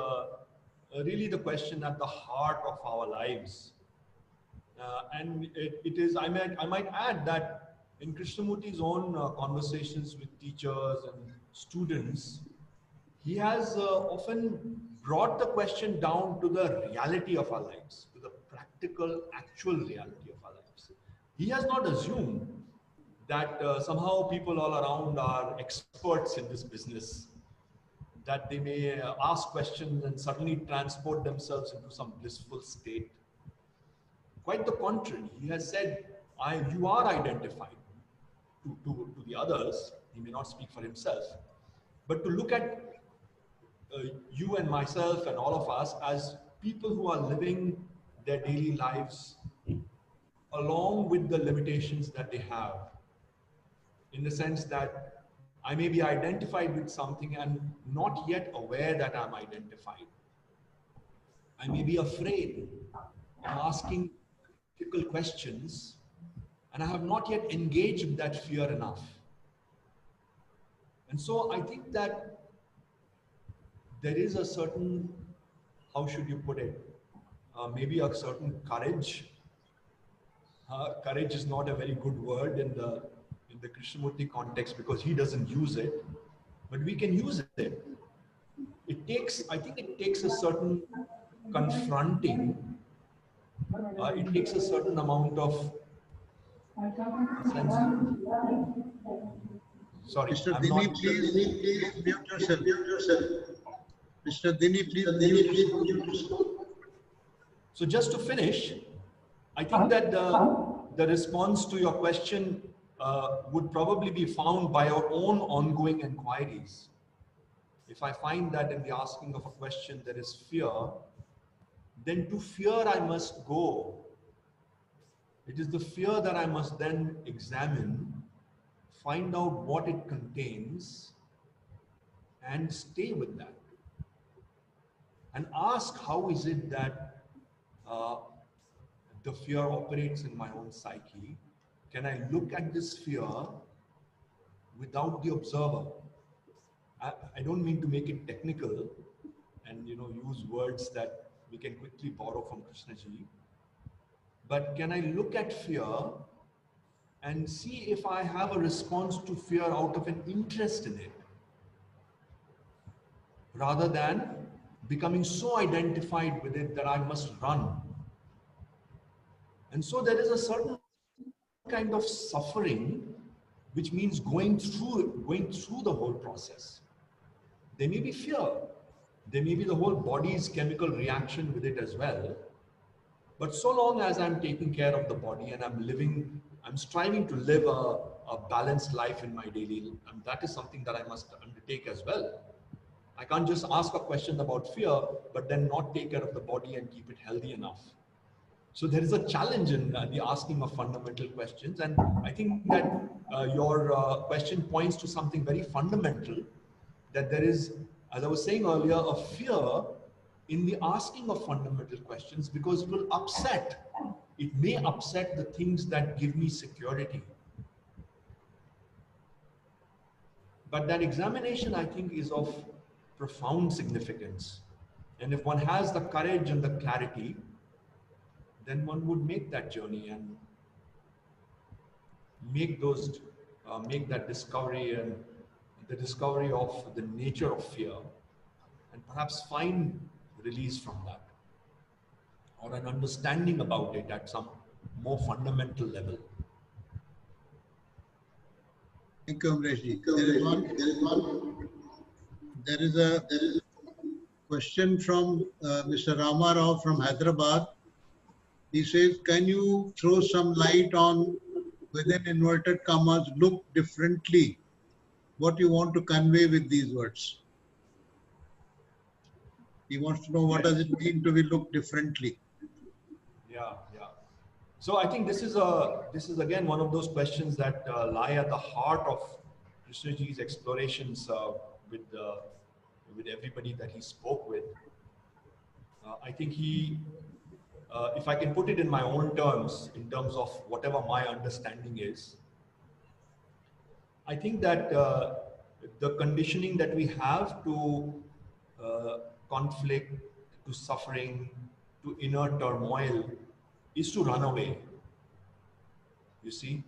really the question at the heart of our lives. And it is, I might add that in Krishnamurti's own conversations with teachers and students, he has often brought the question down to the reality of our lives, to the practical, actual reality of our lives. He has not assumed that somehow people all around are experts in this business, that they may ask questions and suddenly transport themselves into some blissful state. Quite the contrary, he has said, you are identified to the others. He may not speak for himself, but to look at you and myself and all of us as people who are living their daily lives along with the limitations that they have, in the sense that I may be identified with something and not yet aware that I'm identified. I may be afraid of asking critical questions, and I have not yet engaged with that fear enough. And so I think that there is a certain, how should you put it, maybe a certain courage. Courage is not a very good word in the Krishnamurti context because he doesn't use it, but we can use it. I think it takes a certain confronting. It takes a certain amount of sorry, Mr. I'm Dini, not, please mute yourself. Mr. Dini, please mute yourself. So just to finish, I think that the response to your question would probably be found by our own ongoing inquiries. If I find that in the asking of a question there is fear, then to fear I must go. It is the fear that I must then examine, find out what it contains, and stay with that. And ask, how is it that the fear operates in my own psyche? Can I look at this fear without the observer? I don't mean to make it technical and use words that we can quickly borrow from Krishnaji. But can I look at fear and see if I have a response to fear out of an interest in it, rather than becoming so identified with it that I must run. And so there is a certain kind of suffering, which means going through the whole process. There may be fear, there may be the whole body's chemical reaction with it as well. But so long as I'm taking care of the body and I'm striving to live a balanced life in my daily life, and that is something that I must undertake as well. I can't just ask a question about fear, but then not take care of the body and keep it healthy enough. So there is a challenge in the asking of fundamental questions. And I think that your question points to something very fundamental, that there is, as I was saying earlier, a fear in the asking of fundamental questions, because it may upset the things that give me security. But that examination, I think, is of profound significance. And if one has the courage and the clarity, then one would make that journey and make that discovery, and the discovery of the nature of fear, and perhaps find release from that, or an understanding about it at some more fundamental level. Thank you, Amresh. There is a question from Mr. Rama Rao from Hyderabad. He says, can you throw some light on, within inverted commas, look differently? What you want to convey with these words? He wants to know, what does it mean to be look differently? Yeah. So I think this is again one of those questions that lie at the heart of Krishnaji's explorations with everybody that he spoke with. I think if I can put it in my own terms, in terms of whatever my understanding is, I think that the conditioning that we have to conflict, to suffering, to inner turmoil is to run away. You see,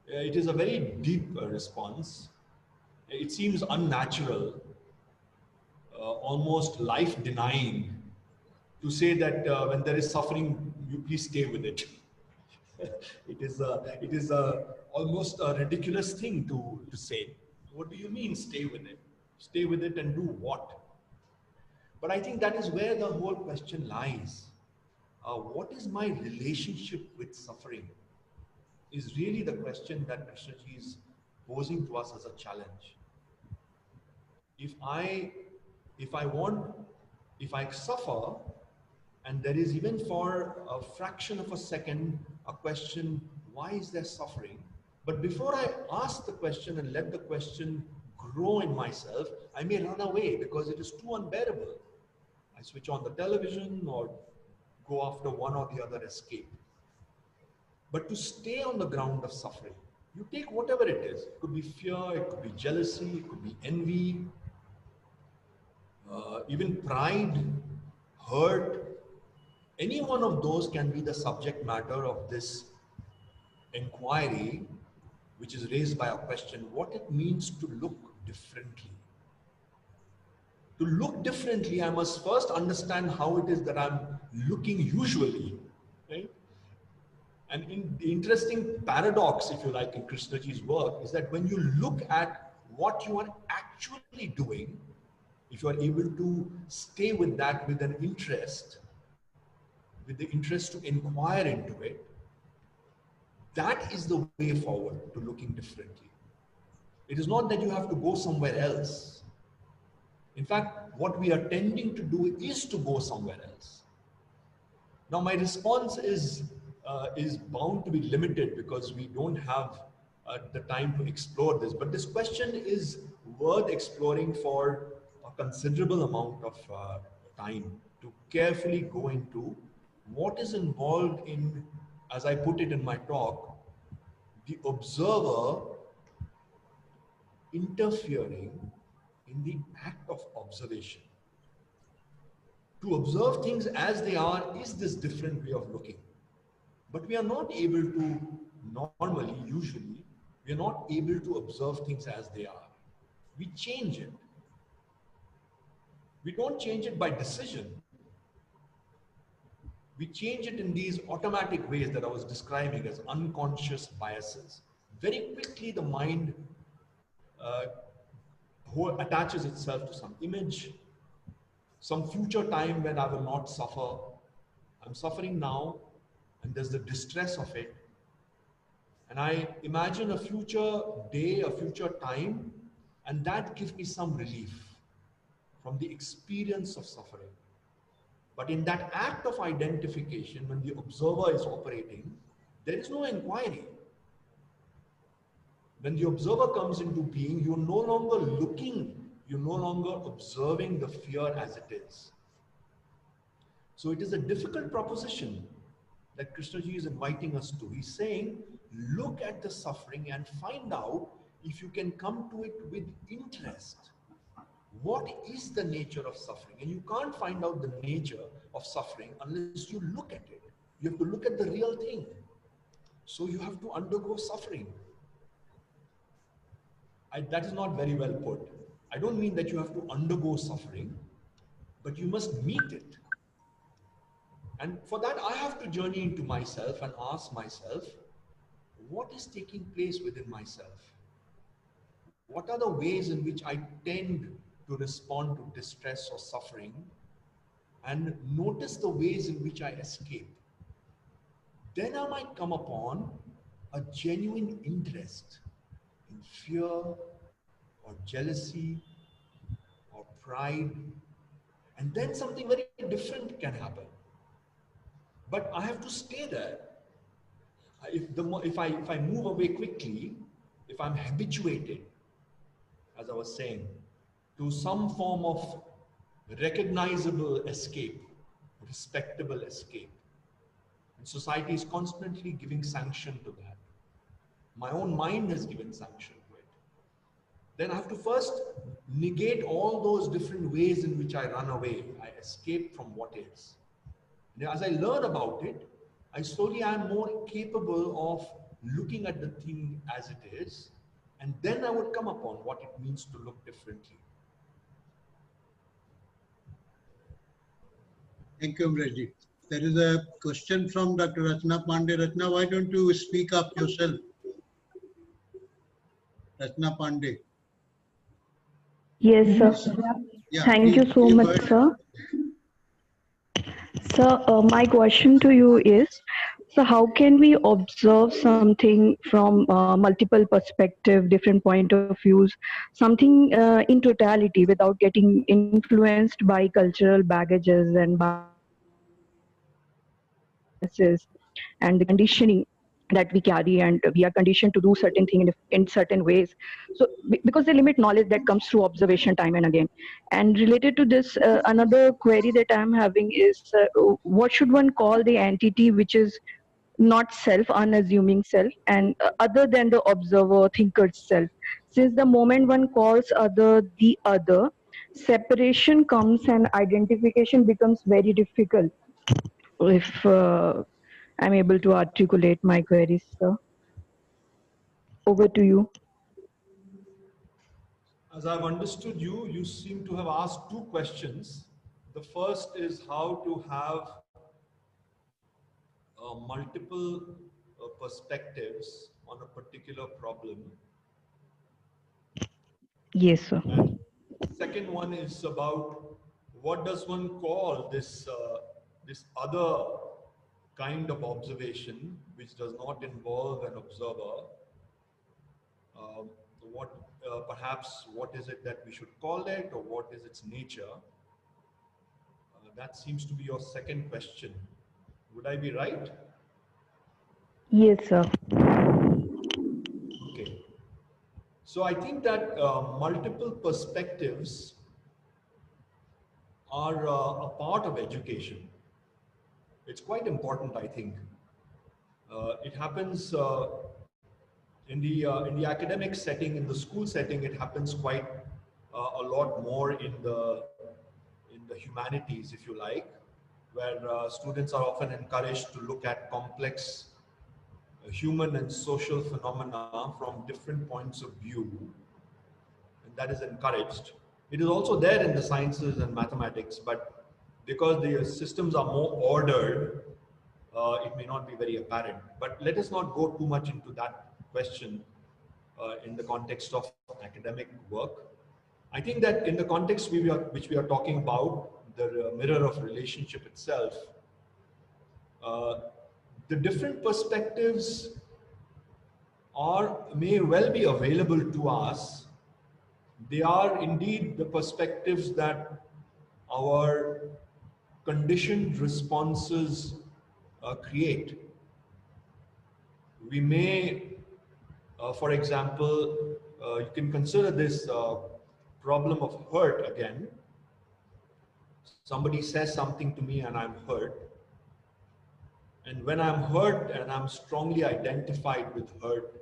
it is a very deep response. It seems unnatural, almost life denying, to say that when there is suffering, you please stay with it. It is almost a ridiculous thing to say. What do you mean stay with it? Stay with it and do what? But I think that is where the whole question lies. What is my relationship with suffering? Is really the question that Krishnaji is posing to us as a challenge. If I suffer, and there is even for a fraction of a second a question, why is there suffering? But before I ask the question and let the question grow in myself, I may run away because it is too unbearable. I switch on the television or go after one or the other escape. But to stay on the ground of suffering, you take whatever it is. It could be fear, it could be jealousy, it could be envy, even pride, hurt. Any one of those can be the subject matter of this inquiry, which is raised by a question, what it means to look differently. To look differently, I must first understand how it is that I'm looking usually, right? And the interesting paradox, if you like, in Krishnaji's work is that when you look at what you are actually doing, if you are able to stay with that with an interest, with the interest to inquire into it, that is the way forward to looking differently. It is not that you have to go somewhere else. In fact, what we are tending to do is to go somewhere else. Now, my response is bound to be limited because we don't have the time to explore this. But this question is worth exploring for a considerable amount of time to carefully go into what is involved in, as I put it in my talk, the observer interfering in the act of observation. To observe things as they are is this different way of looking. But we are not able to normally, usually, we are not able to observe things as they are. We change it. We don't change it by decision. We change it in these automatic ways that I was describing as unconscious biases. Very quickly, the mind attaches itself to some image, some future time when I will not suffer. I'm suffering now, and there's the distress of it. And I imagine a future day, a future time, and that gives me some relief from the experience of suffering. But in that act of identification, when the observer is operating, there is no inquiry. When the observer comes into being, you're no longer looking, you're no longer observing the fear as it is. So it is a difficult proposition that Krishnaji is inviting us to. He's saying, look at the suffering and find out if you can come to it with interest. What is the nature of suffering? And you can't find out the nature of suffering unless you look at it. You have to look at the real thing. So you have to undergo suffering. That is not very well put. I don't mean that you have to undergo suffering, but you must meet it. And for that, I have to journey into myself and ask myself, what is taking place within myself? What are the ways in which I tend to respond to distress or suffering? And notice the ways in which I escape. Then I might come upon a genuine interest in fear or jealousy or pride. And then something very different can happen. But I have to stay there. if I move away quickly, if I'm habituated, as I was saying, to some form of recognizable escape, respectable escape, and society is constantly giving sanction to that. My own mind has given sanction to it. Then I have to first negate all those different ways in which I run away. I escape from what is. And as I learn about it, I slowly am more capable of looking at the thing as it is, and then I would come upon what it means to look differently. Thank you, Amresh. There is a question from Dr. Rachna Pandey. Rachna, why don't you speak up yourself? Rachna Pandey. Yes, sir. Yeah, Thank you so please go much, ahead. sir. Sir, my question to you is, so how can we observe something from multiple perspective, different point of views, something in totality without getting influenced by cultural baggages and biases and the conditioning that we carry, and we are conditioned to do certain things in certain ways. So because they limit knowledge that comes through observation time and again. And related to this, another query that I'm having is, what should one call the entity which is not self, unassuming self, and other than the observer thinker's self? Since the moment one calls other the other, separation comes and identification becomes very difficult. If I'm able to articulate my queries, sir. Over to you. As I've understood you, you seem to have asked two questions. The first is how to have multiple perspectives on a particular problem. Yes, sir. And second one is about what does one call this other kind of observation which does not involve an observer. Uh, perhaps what is it that we should call it, or what is its nature? That seems to be your second question. Would I be right? Yes, sir. Okay. So I think that multiple perspectives are a part of education. It's quite important, I think. It happens in the academic setting, in the school setting. It happens quite a lot more in the humanities, if you like, where students are often encouraged to look at complex human and social phenomena from different points of view, and that is encouraged. It is also there in the sciences and mathematics, but because the systems are more ordered, it may not be very apparent. But let us not go too much into that question in the context of academic work. I think that in the context which we are talking about, the mirror of relationship itself, the different perspectives may well be available to us. They are indeed the perspectives that our conditioned responses create. We may, for example, you can consider this problem of hurt again. Somebody says something to me and I'm hurt. And when I'm hurt and I'm strongly identified with hurt,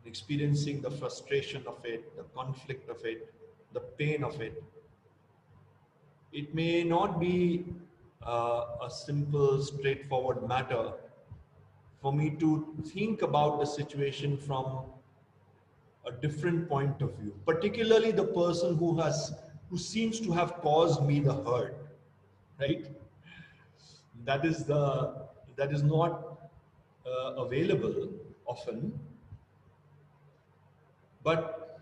experiencing the frustration of it, the conflict of it, the pain of it, it may not be a simple, straightforward matter for me to think about the situation from a different point of view, particularly the person who seems to have caused me the hurt, right? That is not available often, but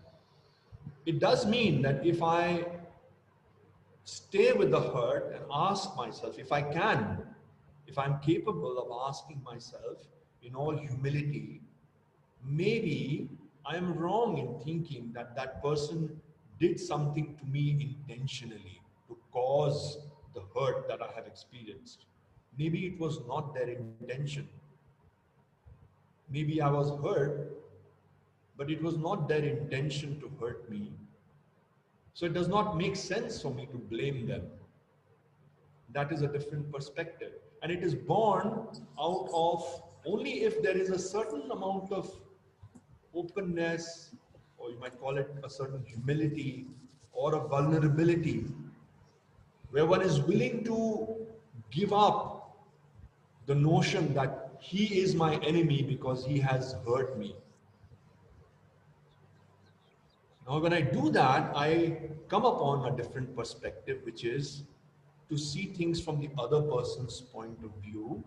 it does mean that if I stay with the hurt and ask myself, if I'm capable of asking myself in all humility, maybe I am wrong in thinking that that person did something to me intentionally to cause the hurt that I have experienced. Maybe it was not their intention. maybe I was hurt, but it was not their intention to hurt me. So it does not make sense for me to blame them. That is a different perspective. And it is born out of only if there is a certain amount of openness, or you might call it a certain humility or a vulnerability, where one is willing to give up the notion that he is my enemy because he has hurt me. Now, when I do that, I come upon a different perspective, which is to see things from the other person's point of view.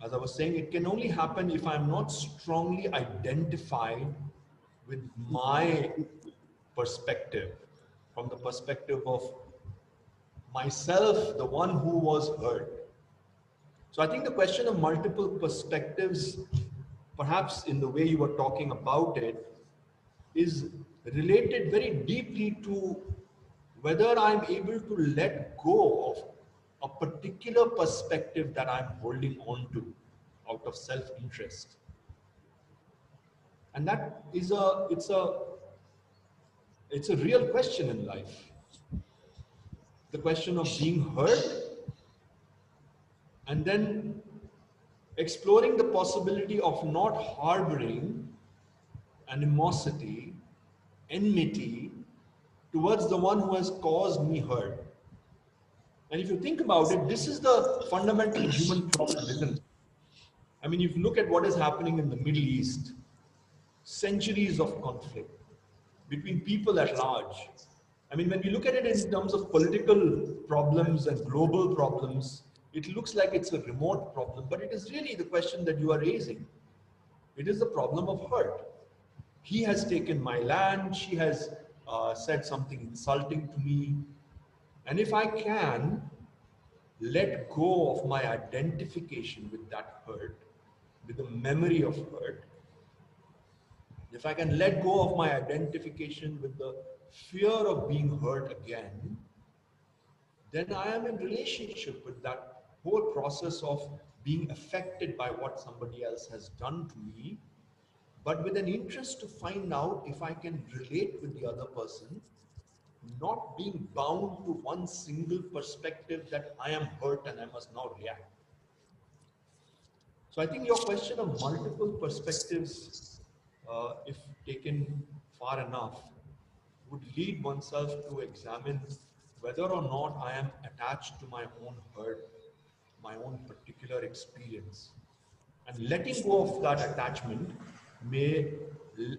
As I was saying, it can only happen if I'm not strongly identified with my perspective, from the perspective of myself, the one who was hurt. So I think the question of multiple perspectives, perhaps in the way you were talking about it, is related very deeply to whether I'm able to let go of a particular perspective that I'm holding on to out of self-interest. And that is it's a real question in life. The question of being hurt and then exploring the possibility of not harboring animosity, enmity towards the one who has caused me hurt. And if you think about it, this is the fundamental human problem, isn't it? I mean, if you look at what is happening in the Middle East, centuries of conflict between people at large. I mean, when we look at it in terms of political problems and global problems, it looks like it's a remote problem, but it is really the question that you are raising. It is the problem of hurt. He has taken my land, she has said something insulting to me. And if I can let go of my identification with that hurt, with the memory of hurt, if I can let go of my identification with the fear of being hurt again, then I am in relationship with that whole process of being affected by what somebody else has done to me, but with an interest to find out if I can relate with the other person, not being bound to one single perspective that I am hurt and I must now react. So I think your question of multiple perspectives, if taken far enough, would lead oneself to examine whether or not I am attached to my own hurt, my own particular experience. And letting go of that attachment may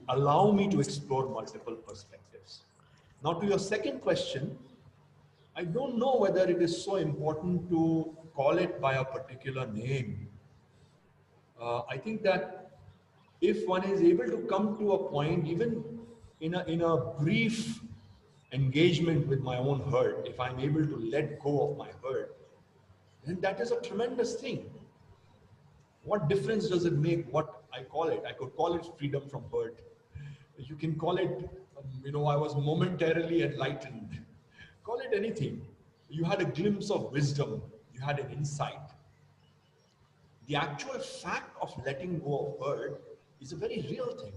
allow me to explore multiple perspectives. Now, to your second question, I don't know whether it is so important to call it by a particular name. I think that if one is able to come to a point, even in a brief engagement with my own hurt, if I'm able to let go of my hurt, then that is a tremendous thing. What difference does it make what I call it? I could call it freedom from hurt. You can call it, I was momentarily enlightened. Call it anything. You had a glimpse of wisdom. You had an insight. The actual fact of letting go of hurt is a very real thing.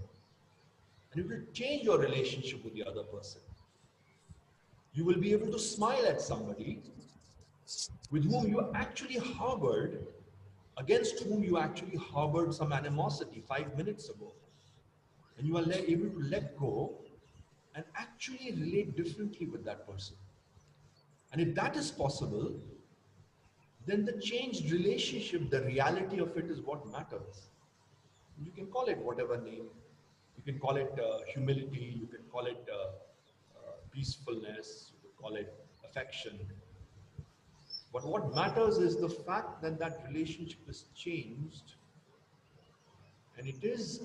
And it will change your relationship with the other person. You will be able to smile at somebody with whom you actually harbored, against whom you actually harbored some animosity 5 minutes ago. And you are able to let go and actually relate differently with that person. And if that is possible, then the changed relationship, the reality of it is what matters. You can call it whatever name. You can call it humility, you can call it peacefulness, you can call it affection. But what matters is the fact that that relationship is changed, and it is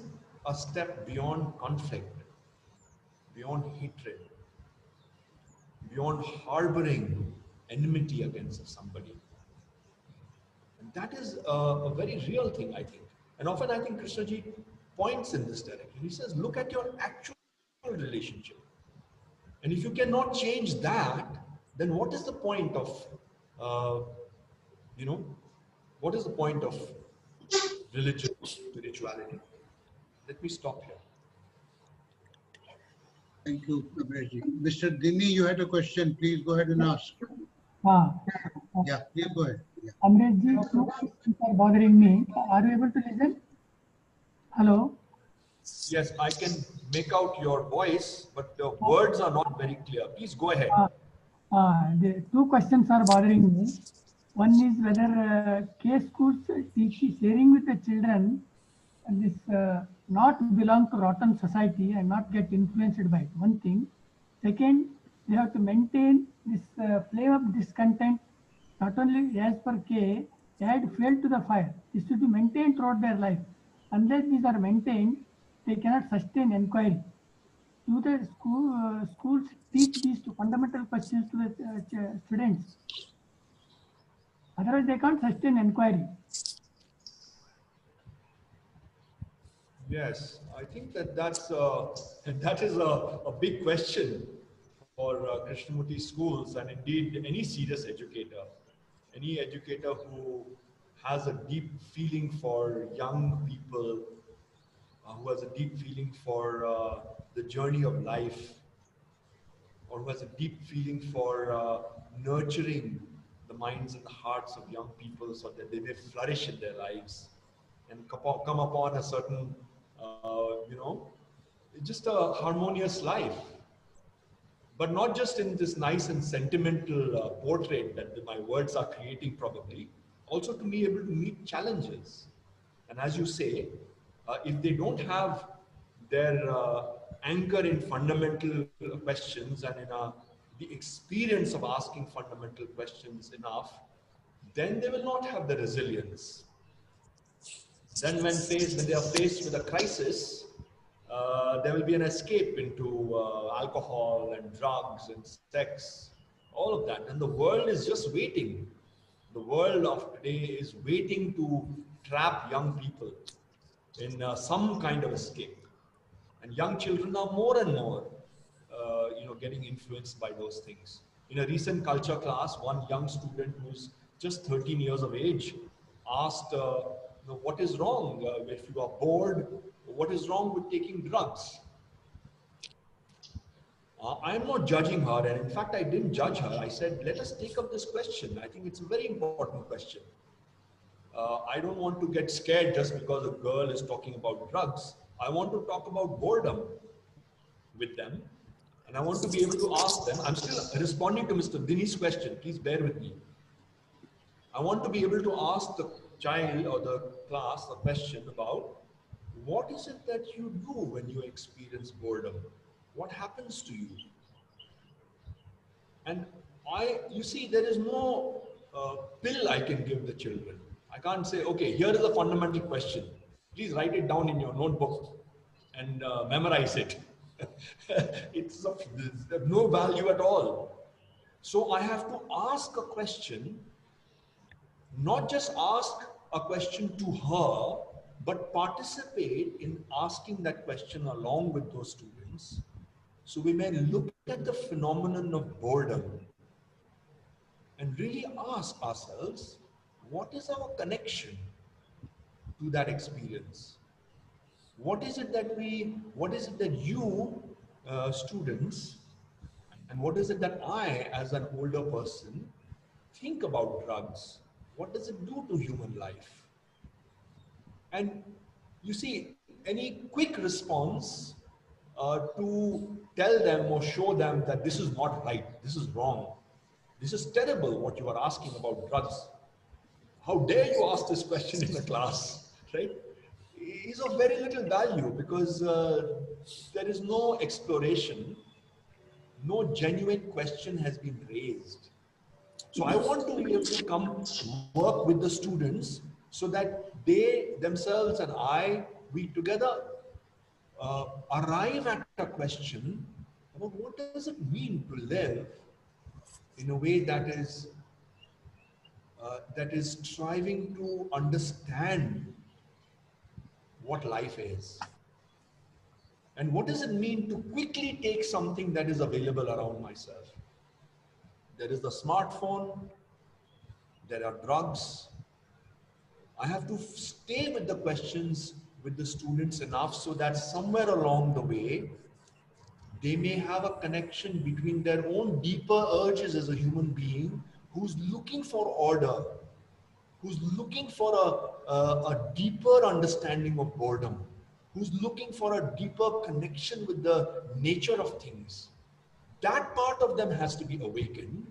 a step beyond conflict, beyond hatred, beyond harboring enmity against somebody. And that is a very real thing, I think. And often I think Krishnaji points in this direction. He says, look at your actual relationship. And if you cannot change that, then what is the point of, what is the point of religion, spirituality. Let me stop here. Thank you, Amresh ji. Mr. Dini, you had a question. Please go ahead and ask. Yeah, please go ahead. Yeah. Amresh ji, two questions are bothering me. Are you able to listen? Hello? Yes, I can make out your voice, but the words are not very clear. Please go ahead. The two questions are bothering me. One is whether K schools sharing with the children and this not belong to rotten society and not get influenced by it. One thing. Second, they have to maintain this flame of discontent. Not only as per K, they had failed to the fire. This should be maintained throughout their life. Unless these are maintained, they cannot sustain inquiry. Do the schools teach these two fundamental questions to the students? Otherwise, they can't sustain inquiry. Yes, I think that is a big question for Krishnamurti schools, and indeed any serious educator, any educator who has a deep feeling for young people, who has a deep feeling for the journey of life, or who has a deep feeling for nurturing the minds and the hearts of young people so that they may flourish in their lives and come upon a certain, just a harmonious life. But not just in this nice and sentimental portrait that my words are creating probably, also to be able to meet challenges. And as you say, if they don't have their anchor in fundamental questions and in the experience of asking fundamental questions enough, then they will not have the resilience. Then when they are faced with a crisis, there will be an escape into alcohol and drugs and sex, all of that. And the world is just waiting. The world of today is waiting to trap young people in some kind of escape. And young children are more and more, getting influenced by those things. In a recent culture class, one young student who's just 13 years of age asked, what is wrong if you are bored? What is wrong with taking drugs? I'm not judging her, and in fact, I didn't judge her. I said, let us take up this question. I think it's a very important question. I don't want to get scared just because a girl is talking about drugs. I want to talk about boredom with them, and I want to be able to ask them. I'm still responding to Mr. Dini's question. Please bear with me. I want to be able to ask the child or the class a question about what is it that you do when you experience boredom? What happens to you? And you see, there is no pill I can give the children. I can't say, okay, here is a fundamental question. Please write it down in your notebook and memorize it. It's of no value at all. So I have to ask a question, not just ask a question to her, but participate in asking that question along with those students. So we may look at the phenomenon of boredom and really ask ourselves, what is our connection to that experience? What is it that you, students, and what is it that I, as an older person, think about drugs? What does it do to human life? And you see, any quick response to tell them or show them that this is not right, this is wrong, this is terrible what you are asking about drugs. How dare you ask this question in a class, right? Is of very little value because there is no exploration, no genuine question has been raised. So I want to be able to come work with the students so that they themselves and we together arrive at a question about what does it mean to live in a way that is striving to understand what life is. And what does it mean to quickly take something that is available around myself? There is the smartphone, there are drugs, I have to stay with the questions with the students enough so that somewhere along the way, they may have a connection between their own deeper urges as a human being who's looking for order, who's looking for a deeper understanding of boredom, who's looking for a deeper connection with the nature of things. That part of them has to be awakened.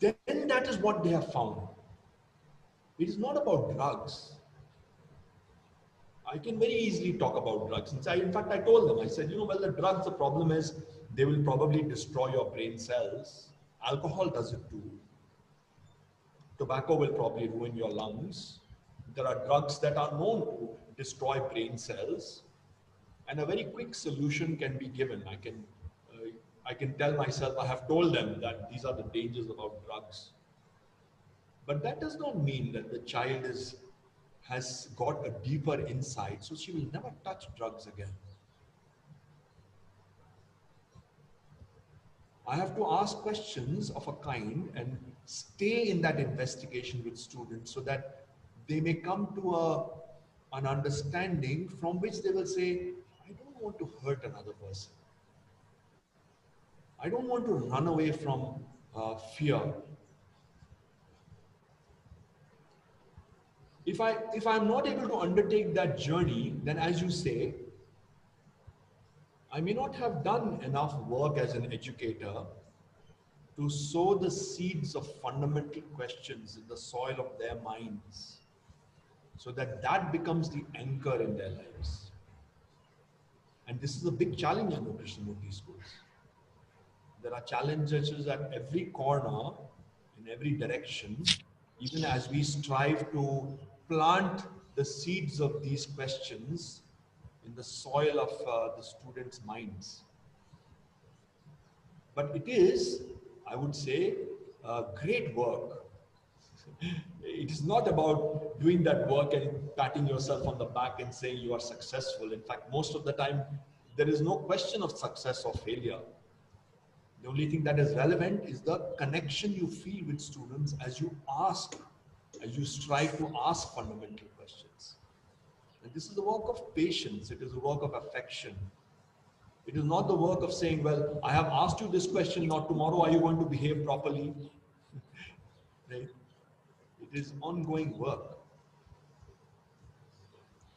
Then that is what they have found. It is not about drugs. I can very easily talk about drugs. In fact, I told them, I said, well, the drugs, the problem is they will probably destroy your brain cells. Alcohol does it too. Tobacco will probably ruin your lungs. There are drugs that are known to destroy brain cells. And a very quick solution can be given. I can tell myself, I have told them that these are the dangers about drugs. But that does not mean that the child has got a deeper insight, so she will never touch drugs again. I have to ask questions of a kind and stay in that investigation with students so that they may come to an understanding from which they will say, I don't want to hurt another person. I don't want to run away from fear. If I'm not able to undertake that journey, then as you say, I may not have done enough work as an educator to sow the seeds of fundamental questions in the soil of their minds, so that becomes the anchor in their lives. And this is a big challenge in the Krishnamurti schools. There are challenges at every corner, in every direction, even as we strive to plant the seeds of these questions in the soil of the students' minds. But it is, I would say, great work. It is not about doing that work and patting yourself on the back and saying you are successful. In fact, most of the time, there is no question of success or failure. The only thing that is relevant is the connection you feel with students as you strive to ask fundamental questions. And this is the work of patience. It is a work of affection. It is not the work of saying, well, I have asked you this question, now tomorrow are you going to behave properly? Right? It is ongoing work.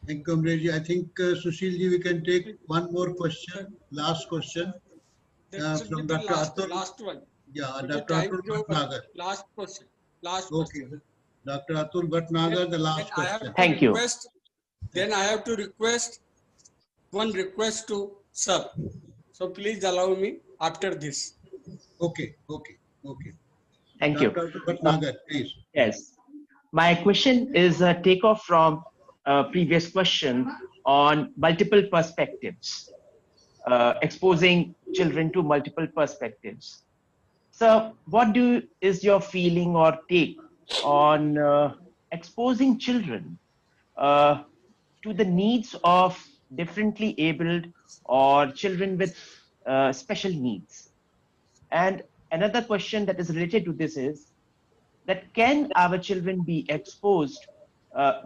Thank you, Amresh. I think, Sushilji, we can take one more question, last question. From Dr. Atul. Last one. Yeah, Dr. Atul Bhatnagar. Last question. Okay. Dr. Atul Bhatnagar, the last question. Thank you. Then I have to request one request to sir. So please allow me after this. Okay. Thank you. Dr. Bhatnagar, please. Yes. My question is a takeoff from a previous question on multiple perspectives, exposing children to multiple perspectives. So what is your feeling or take on exposing children to the needs of differently abled or children with special needs? And another question that is related to this is that can our children be exposed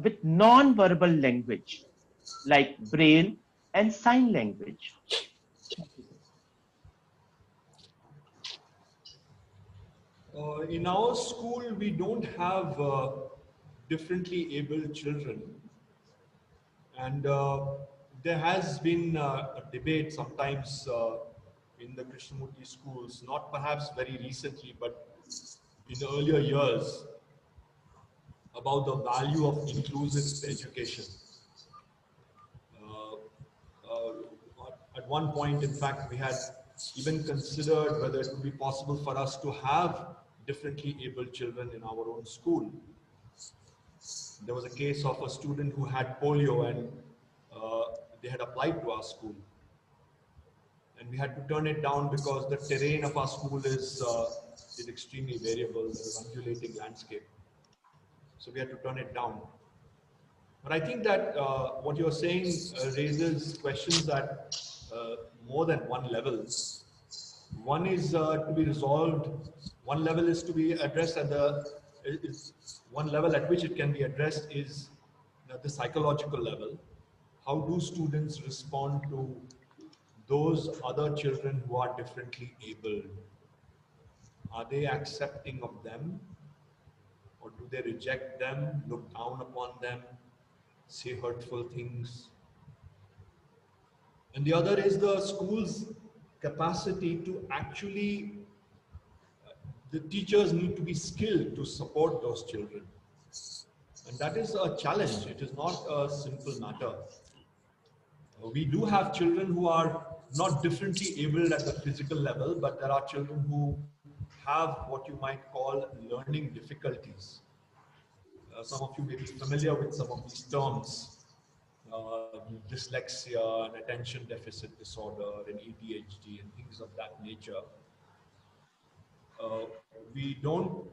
with non-verbal language like braille and sign language? In our school, we don't have differently abled children. And there has been a debate sometimes in the Krishnamurti schools, not perhaps very recently, but in the earlier years, about the value of inclusive education. At one point, in fact, we had even considered whether it would be possible for us to have differently abled children in our own school. There was a case of a student who had polio and they had applied to our school. And we had to turn it down because the terrain of our school is extremely variable. There's an undulating landscape. So we had to turn it down. But I think that what you're saying raises questions at more than one level. One is to be resolved. One level is to be addressed at the is one level at which it can be addressed is the psychological level. How do students respond to those other children who are differently abled? Are they accepting of them, or do they reject them, look down upon them, say hurtful things? And the other is the school's capacity to actually, the teachers need to be skilled to support those children. And that is a challenge. It is not a simple matter. We do have children who are not differently abled at the physical level, but there are children who have what you might call learning difficulties. Some of you may be familiar with some of these terms. Dyslexia and attention deficit disorder and ADHD and things of that nature. We don't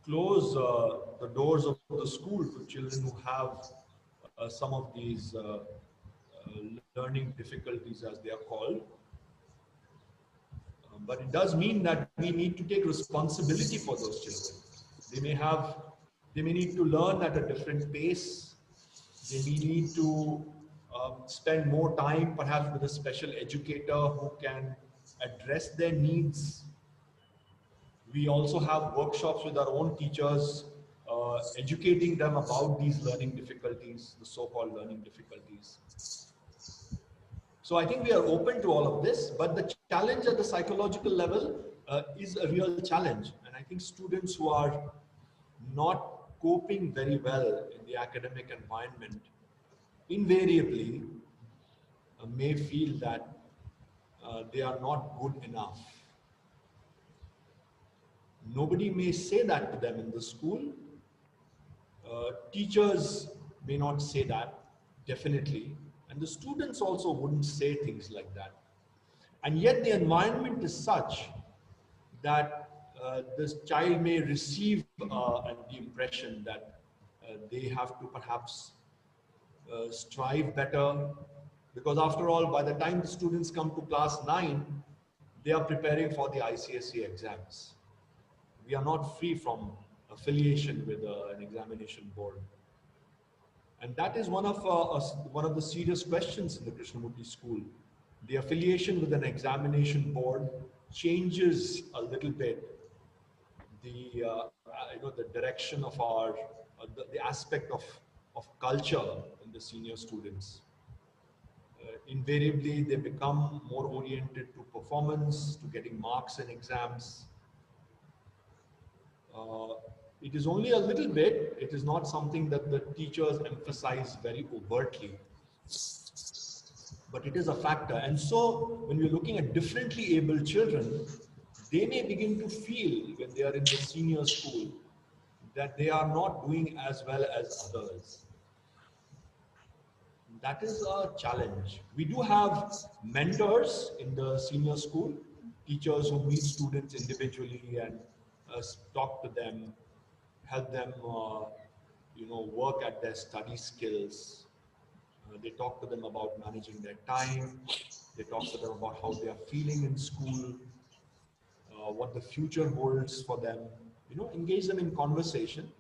close the doors of the school to children who have some of these learning difficulties, as they are called. But it does mean that we need to take responsibility for those children. They may need to learn at a different pace. They may need to spend more time perhaps with a special educator who can address their needs. We also have workshops with our own teachers, educating them about these learning difficulties, the so-called learning difficulties. So I think we are open to all of this, but the challenge at the psychological level is a real challenge. And I think students who are not coping very well in the academic environment invariably may feel that they are not good enough. Nobody may say that to them in the school. Teachers may not say that, definitely. And the students also wouldn't say things like that. And yet the environment is such that this child may receive the impression that they have to perhaps strive better, because after all, by the time the students come to class 9, they are preparing for the ICSE exams. We are not free from affiliation with an examination board. And that is one of the serious questions in the Krishnamurti school. The affiliation with an examination board changes a little bit the direction of our the aspect of culture in the senior students. Invariably, they become more oriented to performance, to getting marks in exams. It is only a little bit. It is not something that the teachers emphasize very overtly, but it is a factor. And so when we're looking at differently abled children, they may begin to feel when they are in the senior school that they are not doing as well as others. That is a challenge. We do have mentors in the senior school, teachers who meet students individually and talk to them, help them, work at their study skills. They talk to them about managing their time. They talk to them about how they are feeling in school, what the future holds for them. Engage them in conversation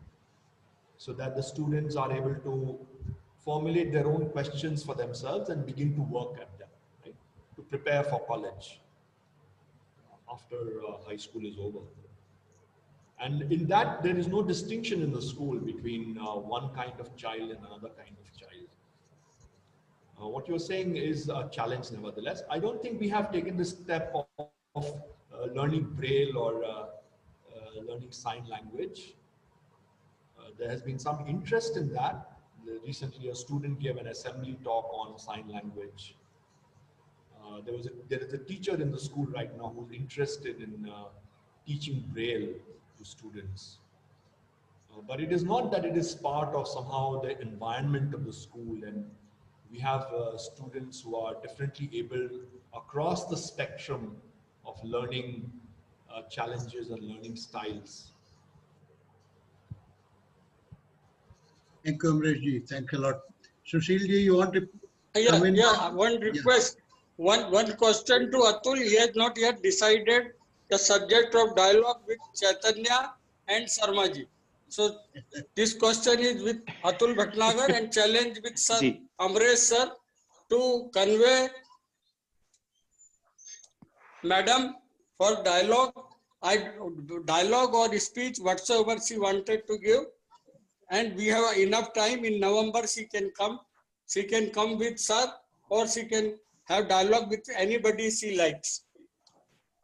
so that the students are able to formulate their own questions for themselves and begin to work at them, right? To prepare for college after high school is over. And in that, there is no distinction in the school between one kind of child and another kind of child. What you're saying is a challenge nevertheless. I don't think we have taken the step of learning Braille or learning sign language. There has been some interest in that. Recently, a student gave an assembly talk on sign language. There is a teacher in the school right now who's interested in teaching Braille to students. But it is not that it is part of somehow the environment of the school, and we have students who are differently able across the spectrum of learning challenges and learning styles. Thank you, Amresh ji. Thanks a lot. Sushil ji, you want to come in? Yeah, one request. Yeah. One question to Atul. He has not yet decided the subject of dialogue with Chaitanya and Sharma ji. So this question is with Atul Bhatnagar and challenge with Sir Ji. Amresh sir to convey Madam for dialogue. Dialogue or speech whatsoever she wanted to give, and we have enough time. In November she can come. She can come with sir, or she can have dialogue with anybody she likes.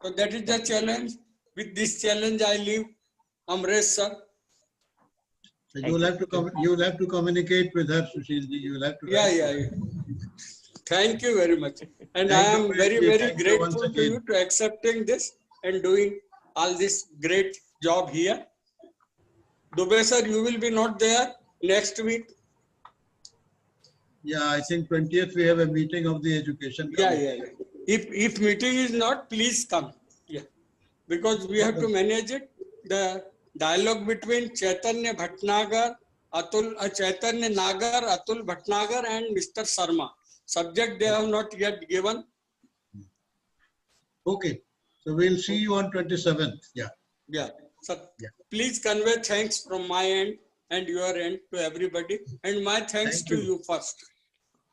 So that is the challenge. With this challenge, I leave Amresh sir. So you will have to you will have to communicate with her, Sushil ji. You will have to. Yeah. Thank you very much, and Thank I you, am very Amresh ji. Thank you once grateful to again. you to accepting this and doing all this great job here. Dubey sir, you will be not there next week. Yeah, I think 20th we have a meeting of the education committee. Yeah. If meeting is not, please come. Yeah, because we have to manage it. The dialogue between Chaitanya Bhatnagar, Chaitanya Nagar, Atul Bhatnagar, and Mr. Sharma. Subject they have not yet given. Okay, so we'll see you on 27th. Yeah. So Yeah. please convey thanks from my end and your end to everybody, and my thanks Thank to you. you first.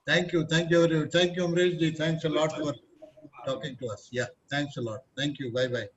Thank you, Amresh ji. Thanks a lot for talking to us. Yeah, thanks a lot. Thank you. Bye bye.